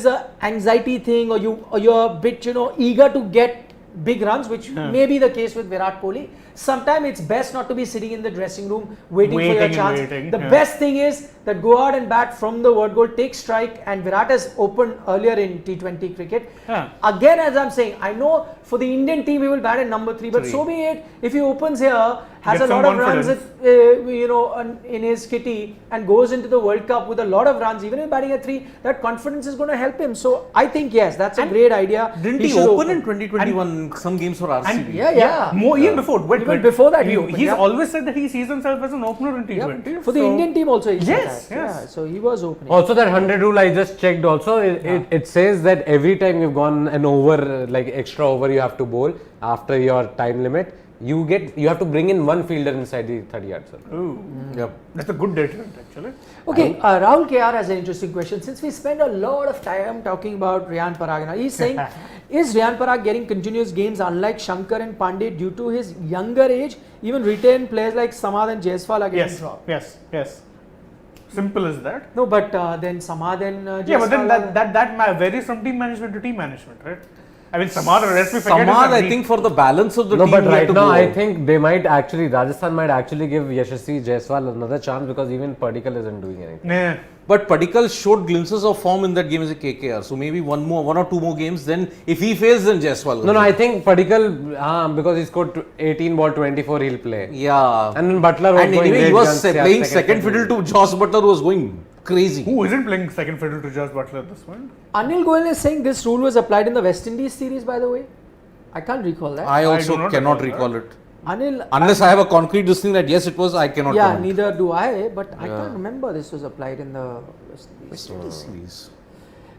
a anxiety thing or you're a bit eager to get big runs, which may be the case with Virat Kohli, sometimes it's best not to be sitting in the dressing room waiting for your Waiting and chance. waiting, The yeah. best thing is that go out and bat from the word goal, take strike, and Virat has opened earlier in T20 cricket. Yeah. Again, as I'm saying, I know for the Indian team he will bat at number 3, but so be it. If he opens here, has Get a lot some of runs, confidence. in his kitty and goes into the World Cup with a lot of runs, even if batting at 3, that confidence is going to help him. So I think yes, that's a great idea. Didn't he should open in 2021 some games for RCB? And Yeah. More even before. Even before that he opened, he's yeah. always said that he sees himself as an opener in T20. Yeah. For the Indian team also, he said Yes, that. yes. Yeah, so he was opening. Also, that 100 rule I just checked. Also, it says that every time you've gone an over, like extra over, you have to bowl after your time limit. You have to bring in one fielder inside the 30 yard circle. Ooh, Yep. that's a good deterrent actually. Okay, Rahul KR has an interesting question. Since we spend a lot of time talking about Riyan Parag, he's saying, is Riyan Parag getting continuous games unlike Shankar and Pandey due to his younger age? Even retained players like Samad and Jaiswal are getting dropped. Yes. Simple as that. No, but then Samad and Jaiswal. Yeah, but then that varies from team management to team management, right? I mean, Samad, rest we forget. Samad, I think for the balance of the No, team, but we have right to now go. I think they might actually, Rajasthan might actually give Yashasvi Jaiswal another chance because even Padikkal isn't doing anything. Nah. But Padikkal showed glimpses of form in that game as a KKR. So maybe one or two more games. Then if he fails, then Jaiswal. No, I think Padikkal, because he scored 18 ball 24, he'll play. Yeah. And then Butler was And going anyway, he great was guns, playing second fiddle to Joss Butler, who was going crazy. Who isn't playing second fiddle to Josh Butler at this point? Anil Goyal is saying this rule was applied in the West Indies series, by the way. I can't recall that. I I also do not cannot recall recall it. Anil, Unless I have a concrete this thing that yes, it was, I cannot yeah, comment. neither do I, but I can't remember this was applied in the West Indies. Please.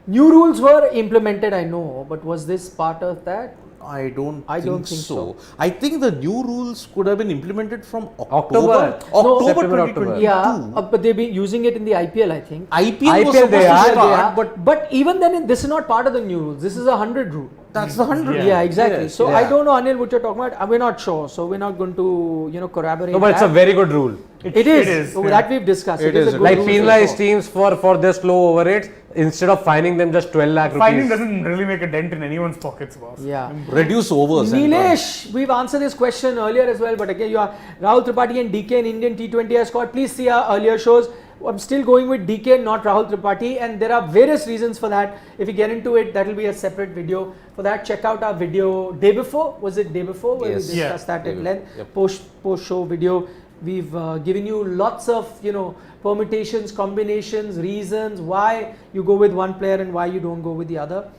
New rules were implemented, I know, but was this part of that? I don't think so. so. I think the new rules could have been implemented from October. October September, 2022. Yeah, but they've been using it in the IPL, I think. IPL was IPL supposed they to are, start, But even then, this is not part of the new rules. This is a 100 rule. that's the 100. Yeah, exactly. Yes, So yeah. I don't know, Anil, what you're talking about. We're not sure. So we're not going to, corroborate. No, but it's a that. very good rule. It is. is, Oh, yeah. that we've discussed. It is is. a good Like rule penalize for- teams for their slow over rates instead of fining them just 12 lakh Finding rupees. doesn't really make a dent in anyone's pockets, boss. Yeah. Reduce overs. and Nilesh, we've answered this question earlier as well, but again, you are Rahul Tripathi and DK in Indian T20 squad. Please see our earlier shows. I'm still going with DK, not Rahul Tripathi, and there are various reasons for that. If we get into it, that will be a separate video. For that, check out our video day before. Was it day before? Where Yes. we discussed that Day at before. length. Yep. Post show video We've given you lots of, permutations, combinations, reasons why you go with one player and why you don't go with the other.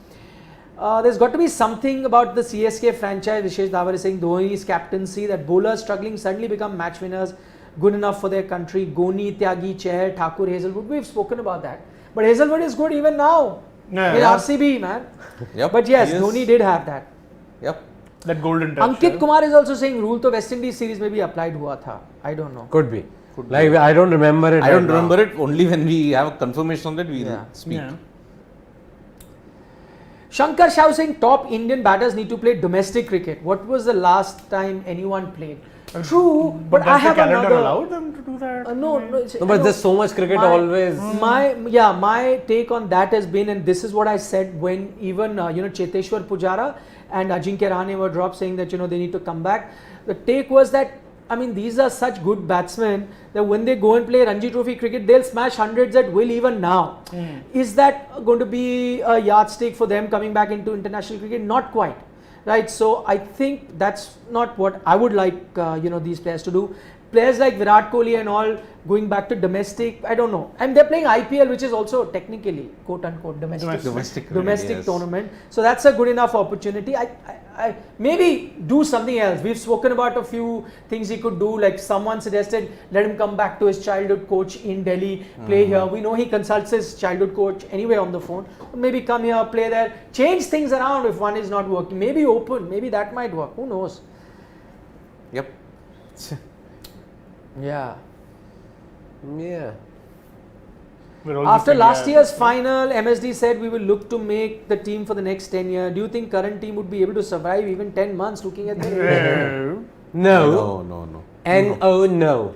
There's got to be something about the CSK franchise. Vishesh Davar is saying Dhoni's captaincy, that bowlers struggling suddenly become match winners, good enough for their country. Goni, Tyagi, Chahar, Thakur, Hazlewood. We've spoken about that. But Hazlewood is good even now. In RCB, man. Yep, But yes, he is. Dhoni did have that. Yep. That golden touch. Ankit Kumar is also saying rule to West Indies series maybe applied hua tha. I don't know. Could be. Like, I don't remember it. I don't remember it. Only when we have a confirmation on that, we'll speak. Yeah. Shankar Shah saying top Indian batters need to play domestic cricket. What was the last time anyone played? True, but I does have the calendar another. allow them to do that? No, No, but there's so much cricket always. My take on that has been, and this is what I said when even Cheteshwar Pujara and Ajinkya Rahane were dropped, saying that they need to come back. The take was that, I mean, these are such good batsmen that when they go and play Ranji Trophy cricket, they'll smash hundreds at will even now. Is that going to be a yardstick for them coming back into international cricket? Not quite. Right, so I think that's not what I would like these players to do. Players like Virat Kohli and all going back to domestic, I don't know. And they're playing IPL, which is also technically quote unquote domestic yes. tournament. So that's a good enough opportunity. I maybe do something else. We've spoken about a few things he could do. Like someone suggested, let him come back to his childhood coach in Delhi, play here. We know he consults his childhood coach anyway on the phone. Maybe come here, play there, change things around if one is not working. Maybe open, maybe that might work. Who knows? Yep. Yeah. Yeah. We're all After just last saying, year's final, MSD said we will look to make the team for the next 10 years. Do you think current team would be able to survive even 10 months looking at the No. No. No.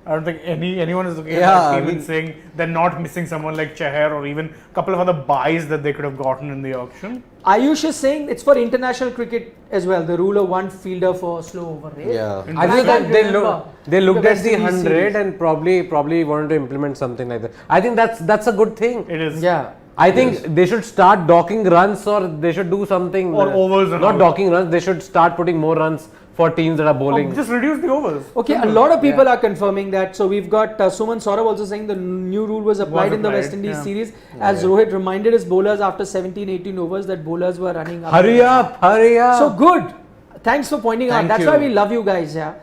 I don't think anyone is looking at Yeah, that I team and mean- saying they're not missing someone like Chahar or even a couple of other buys that they could have gotten in the auction. Ayush is saying it's for international cricket as well. The rule of one fielder for slow over rate. Yeah. I think can't that they remember looked the at West the Indies 100 series. and probably wanted to implement something like that. I think that's a good thing. It is. Yeah. I think they should start docking runs, or they should do something. Or overs and Not all. docking runs. They should start putting more runs for teams that are bowling. Just reduce the overs. Okay, a lot of people are confirming that. So we've got Suman Saurabh also saying the new rule was applied in the applied, West Indies yeah. series, as Rohit reminded his bowlers after 17-18 overs that bowlers were running up. Hurry up! So good. Thanks for pointing out. Thank That's you. why we love you guys. Yeah.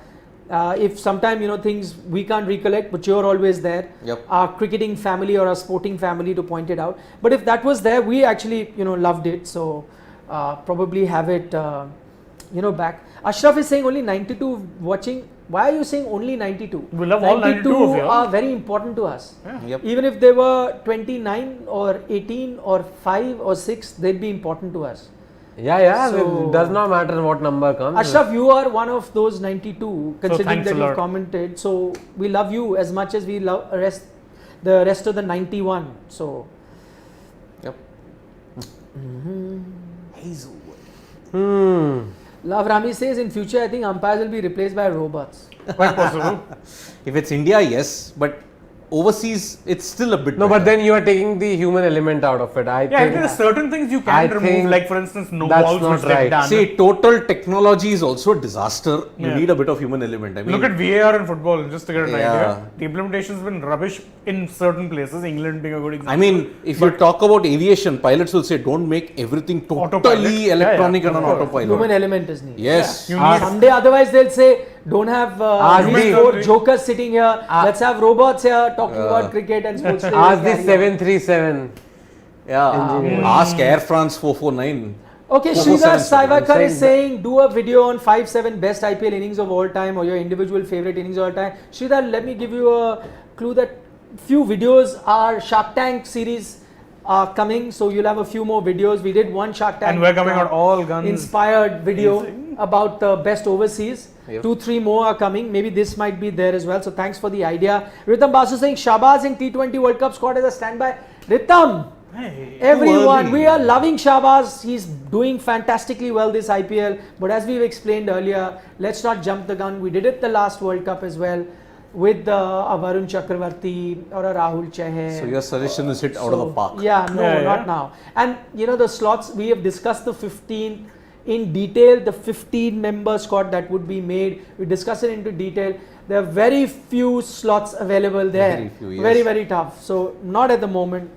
If sometime things we can't recollect, but you're always there. Yep. Our cricketing family or our sporting family to point it out. But if that was there, we actually loved it. So probably have it back. Ashraf is saying only 92 watching. Why are you saying only 92? We love all 92 of you. are very important to us. Yep. Even if they were 29 or 18 or 5 or 6, they'd be important to us. Yeah. So- It does not matter what number comes. Ashraf, you are one of those 92, considering thanks that a you lot. commented. So we love you as much as we love the rest of the 91. So Yep. Love Rami says in future I think umpires will be replaced by robots. Quite possible. If it's India, yes, but overseas, it's still a bit. No, but better. then you are taking the human element out of it. I Yeah, think there are certain things you I can remove, think like for instance, no that's balls not which they've right. done. See, total technology is also a disaster. You Yeah. need a bit of human element. I mean, Look at VAR in football, just to get an Yeah. idea. The implementation has been rubbish in certain places, England being a good example. I mean, if you talk about aviation, pilots will say, don't make everything Autopilot. totally Yeah, electronic yeah, and of on course. autopilot. Human element is needed. Yes. You need Someday, otherwise they'll say, don't have these me. four jokers sitting here. Let's have robots here talking about cricket and sports. ask the Carry on. 737. Yeah. Ask Air France 449. Okay, 447, Sridhar sorry. Saivakar is saying saying do a video on 5-7 best IPL innings of all time or your individual favorite innings of all time. Sridhar, let me give you a clue that few videos are Shark Tank series are coming, so you'll have a few more videos. We did one Shark Tank And we're coming out all guns. inspired video Amazing. about the best overseas. Yep. 2-3 more are coming. Maybe this might be there as well. So thanks for the idea. Ritam Basu saying Shahbaz in T20 World Cup squad as a standby. Ritam, Hey. everyone, early. we are loving Shahbaz. He's doing fantastically well this IPL. But as we've explained earlier, let's not jump the gun. We did it the last World Cup as well with a Varun Chakravarti or a Rahul Chahar. So your suggestion is hit out of the park. Yeah, no, Yeah, not yeah. now. And the slots, we have discussed the 15 in detail, the 15 member squad that would be made. We discussed it into detail. There are very few slots available there. Very few, yes. Very, very tough. So not at the moment.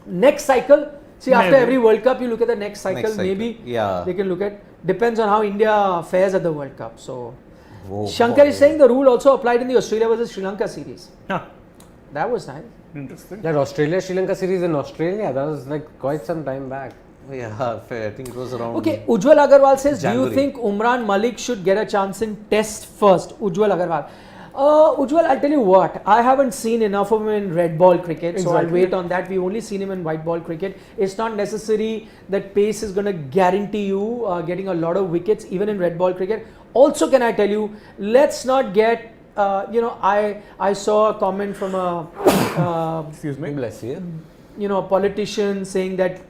Next cycle. See, after Maybe. every World Cup, you look at the next cycle. Next cycle, Maybe yeah. they can look at. Depends on how India fares at the World Cup. So Whoa, Shankar boy. is saying the rule also applied in the Australia versus Sri Lanka series. Huh. That was nice. Interesting. That Australia-Sri Lanka series in Australia, that was like quite some time back. Yeah, fair. I think it was around. Okay, Ujjwal Agarwal says, do you January. think Umran Malik should get a chance in Test first? Ujjwal Agarwal. Ujjwal, I'll tell you what, I haven't seen enough of him in red ball cricket, so I'll Exactly. wait on that. We've only seen him in white ball cricket. It's not necessary that pace is going to guarantee you getting a lot of wickets, even in red ball cricket. Also, can I tell you, let's not get, I saw a comment from a, Excuse me. Bless you. a politician saying that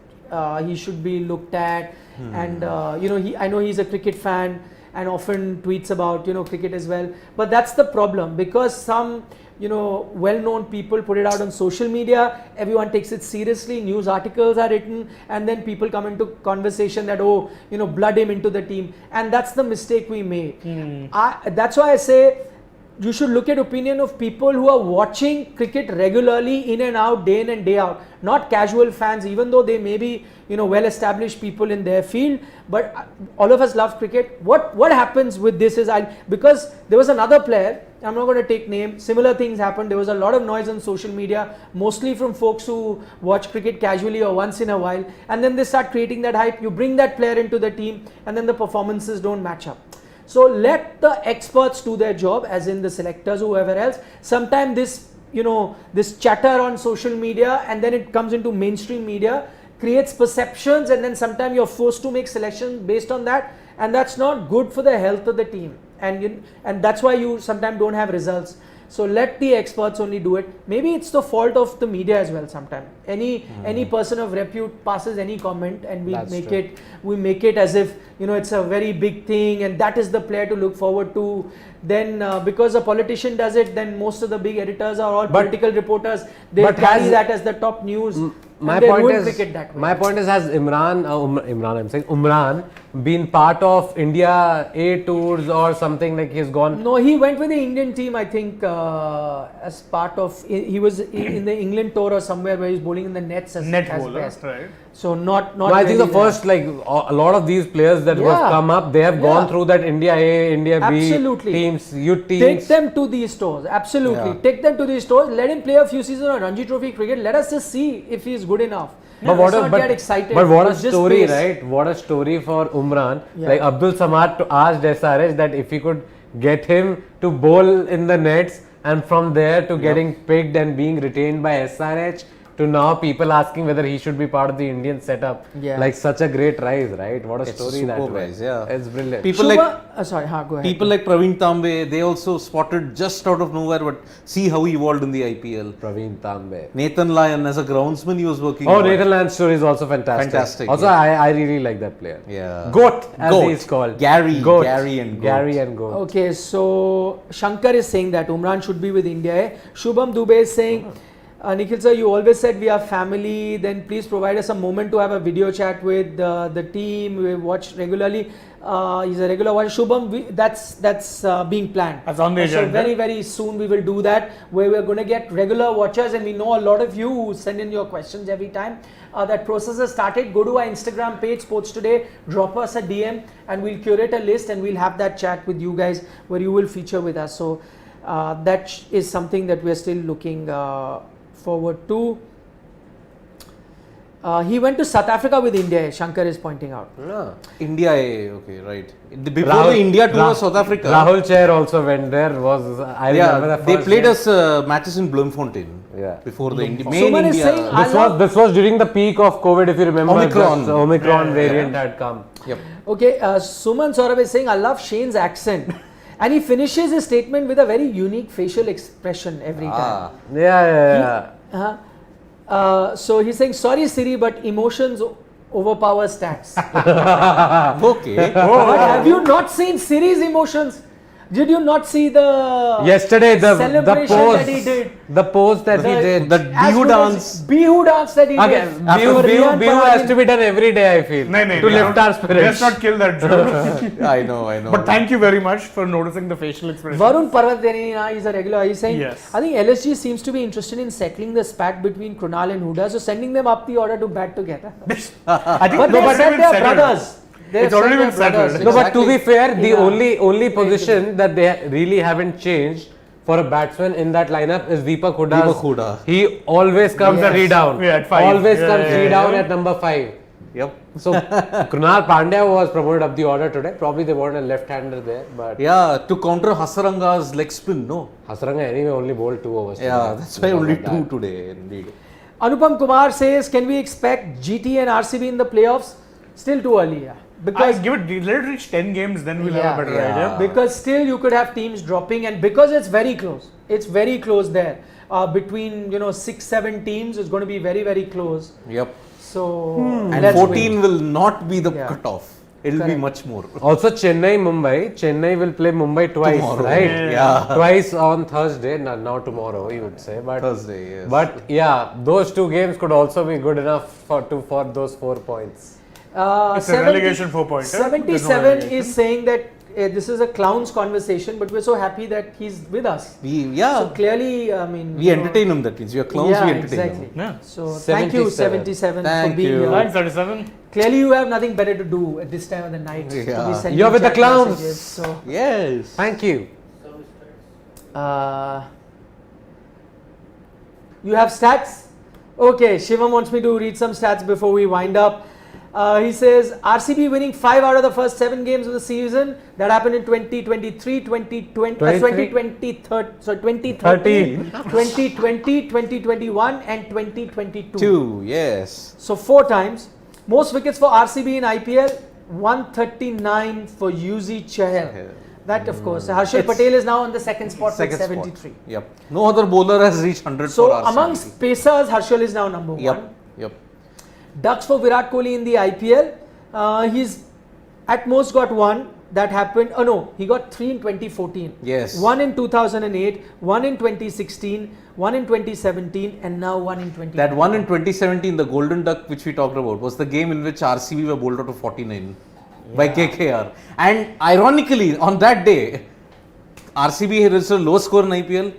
he should be looked at, and I know he's a cricket fan and often tweets about cricket as well, but that's the problem, because some well-known people put it out on social media, everyone takes it seriously, news articles are written, and then people come into conversation that blood him into the team, and that's the mistake we made. That's why I say you should look at opinion of people who are watching cricket regularly, in and out, day in and day out, not casual fans, even though they may be well-established people in their field. But all of us love cricket. What happens with this is, because there was another player, I'm not going to take name, similar things happened. There was a lot of noise on social media, mostly from folks who watch cricket casually or once in a while, and then they start creating that hype. You bring that player into the team, and then the performances don't match up. So let the experts do their job, as in the selectors, whoever else. Sometimes this chatter on social media, and then it comes into mainstream media, creates perceptions, and then sometimes you're forced to make selections based on that, and that's not good for the health of the team, and that's why you sometimes don't have results. So let the experts only do it. Maybe it's the fault of the media as well. Sometimes any person of repute passes any comment, and we make it as if it's a very big thing, and that is the player to look forward to. Then because a politician does it, then most of the big editors are all political reporters. They carry that as the top news. My and they point ruin is, cricket that way. my point is, has Umran been part of India A tours or something, like he's gone? No, he went with the Indian team, I think, as part of. He was in the England tour or somewhere where he's bowling in the nets as Bowler, best. right? So not. No, I think the really first, that. like a lot of these players that have come up, they have gone through that India A, India B Absolutely. teams, youth teams. Take them to these tours. Absolutely, Yeah. take them to these tours. Let him play a few seasons on Ranji Trophy cricket. Let us just see if he is good enough. But Let's not get excited. But what a It's just story, pace. right? What a story for Umran. Yeah. Like Abdul Samad asked SRH that if he could get him to bowl in the nets, and from there to getting picked and being retained by SRH, to now people asking whether he should be part of the Indian setup. Yeah. Like such a great rise, right? What a It's story that superb was. rise, yeah. It's brilliant. People Shubha, go ahead. People like Praveen Tambe, they also spotted just out of nowhere, but see how he evolved in the IPL. Praveen Tambe. Nathan Lyon, as a groundsman, he was working. Oh, hard. Nathan Lyon's story is also fantastic. Fantastic, Also, yeah. I really like that player. Yeah. Goat, as Goat. he's called. Gary, Goat. Gary and Goat. Gary and Goat. Okay, so Shankar is saying that Umran should be with India. Shubham Dubey is saying, Nikhil sir, you always said we are family, then please provide us a moment to have a video chat with the team. We watch regularly. He's a regular watcher. Shubham, that's being planned. That's on the So agenda. very, very soon we will do that, where we're going to get regular watchers, and we know a lot of you who send in your questions every time. That process has started. Go to our Instagram page, Sports Today, drop us a DM, and we'll curate a list, and we'll have that chat with you guys where you will feature with us. So that is something that we're still looking forward to. He went to South Africa with India, Shankar is pointing out. Yeah. India, okay, right. Before the India tour of South Africa. Rahul Chair also went there. I remember the they first played game. us matches in Bloemfontein. Yeah. Before the main Suman is India. saying, This was during the peak of COVID, if you remember. Omicron. Just Omicron variant had come. Yep. Okay, Suman Saurabh is saying, I love Shane's accent. And he finishes his statement with a very unique facial expression every time. Yeah. So he's saying, sorry Siri, but emotions overpower stats. Okay. But have you not seen Siri's emotions? Did you not see the Yesterday, the celebration pose that he did? The pose that he did. The As Bihu good dance. as Bihu dance that he Okay, did. Bihu has to be done every day, I feel. No, to lift our spirits. Let's not kill that joke. I know. But thank you very much for noticing the facial expression. Varun Parvatyanina is a regular. He's saying, Yes. I think LSG seems to be interested in settling the spat between Krunal and Huda, so sending them up the order to bat together. I think But they said even they are settled. brothers. They It's have already said been they are brothers. settled. No, but to be fair, the Yeah. only position that they really haven't changed for a batsman in that lineup is Deepak Hooda. Deepak Hooda. He always comes Yes. 3 down. Yeah, at 5. Always Yeah, comes yeah, 3 down yeah. at number 5. Yep. So Krunal Pandya was promoted up the order today. Probably they wanted a left-hander there, but Yeah, to counter Hasaranga's leg spin, no? Hasaranga anyway only bowled 2 overs. Yeah, today. that's why Because only of that. 2 today, indeed. Anupam Kumar says, can we expect GT and RCB in the playoffs? Still too early, yeah. Because Let it reach 10 games, then we'll have a better Yeah. idea. Because still you could have teams dropping, and because it's very close, there between 6-7 teams. It's going to be very, very close. Yep. So And let's 14 wait. will not be the Yeah. cutoff. It'll be Correct. much more. Also Chennai will play Mumbai twice, Tomorrow. right? Yeah. Twice on Thursday, now tomorrow you would say. But Thursday, yes. But yeah, those 2 games could also be good enough for those 4 points. It's a relegation 4-pointer. There's no 77 relegation. is saying that this is a clown's conversation, but we're so happy that he's with us. So clearly, I mean, we entertain him, that means. We are clowns, yeah, we entertain exactly. them. Yeah. So thank you, 77, for Thank being you. here. Line 37. Clearly, you have nothing better to do at this time of the night. To Yeah. be sending You're with the chat clowns. messages, so. Yes. Thank you. You have stats? Okay, Shivam wants me to read some stats before we wind up. He says RCB winning 5 out of the first 7 games of the season. That happened in 2023, 2020, 2013, 2020, 2021 and 2022. 2, yes. So 4 times. Most wickets for RCB in IPL, 139 for UZ Chahal. That of course. Harshal Patel is now on the second spot with 73. Spot. Yep. No other bowler has reached 100 So for RCB. amongst pacers, Harshal is now number 1. Yep. Ducks for Virat Kohli in the IPL. He's at most got 1. That happened. Oh no, he got 3 in 2014. Yes. 1 in 2008, 1 in 2016, 1 in 2017, and now 1 in 2020. That one in 2017, the Golden Duck which we talked about, was the game in which RCB were bowled out of 49 by KKR. And ironically, on that day, RCB had registered low score in IPL.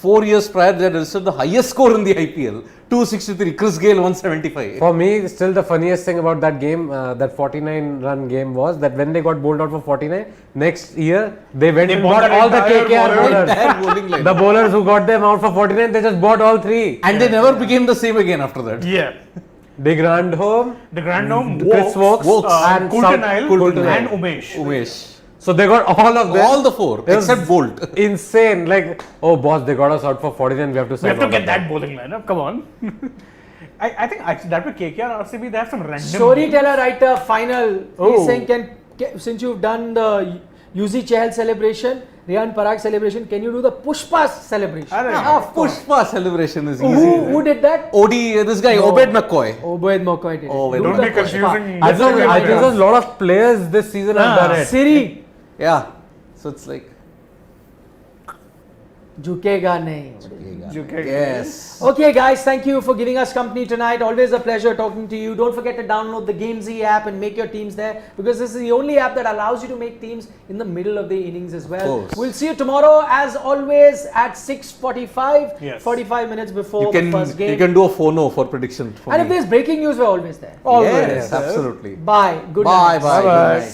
4 years prior, they had registered the highest score in the IPL, 263. Chris Gayle 175. For me, still the funniest thing about that game, that 49-run game, was that when they got bowled out for 49, next year they went and bought bought that all the entire KKR bowler. bowlers. Entire bowling line. The bowlers who got them out for 49, they just bought all 3. And they never became the same again after that. Yeah. De Grandhomme, The Grandhomme, Chris Wokes, and Coulter Coulter Nile. and Umesh. Umesh. So they got all of them. All the 4, It was except Bolt. Insane. Like, oh boss, they got us out for 49. We have to We save have to all get of that them. bowling lineup. Come on. I think actually that with KKR RCB, they have some random. Storyteller writer final. Oh. He's saying, since you've done the UZ Chahal celebration, Riyan Parag celebration, can you do the Pushpa celebration? Pushpa celebration is easy. Who did that? This guy, Obed McCoy. Obed McCoy did it. Obed Do Don't the be Pushpa. confusing. I think Yeah. there's a lot of players this season have done it. Siri, Yeah. So it's like. jhukega nahi. Yes. Okay guys, thank you for giving us company tonight. Always a pleasure talking to you. Don't forget to download the Gamezy app and make your teams there, because this is the only app that allows you to make teams in the middle of the innings as well. Of course. We'll see you tomorrow as always at 6:45, Yes. 45 minutes before You can the first game. you can do a phono for prediction. For and me. if there's breaking news, we're always there. Yes, absolutely. Bye. Good Bye. night. Bye. Good night.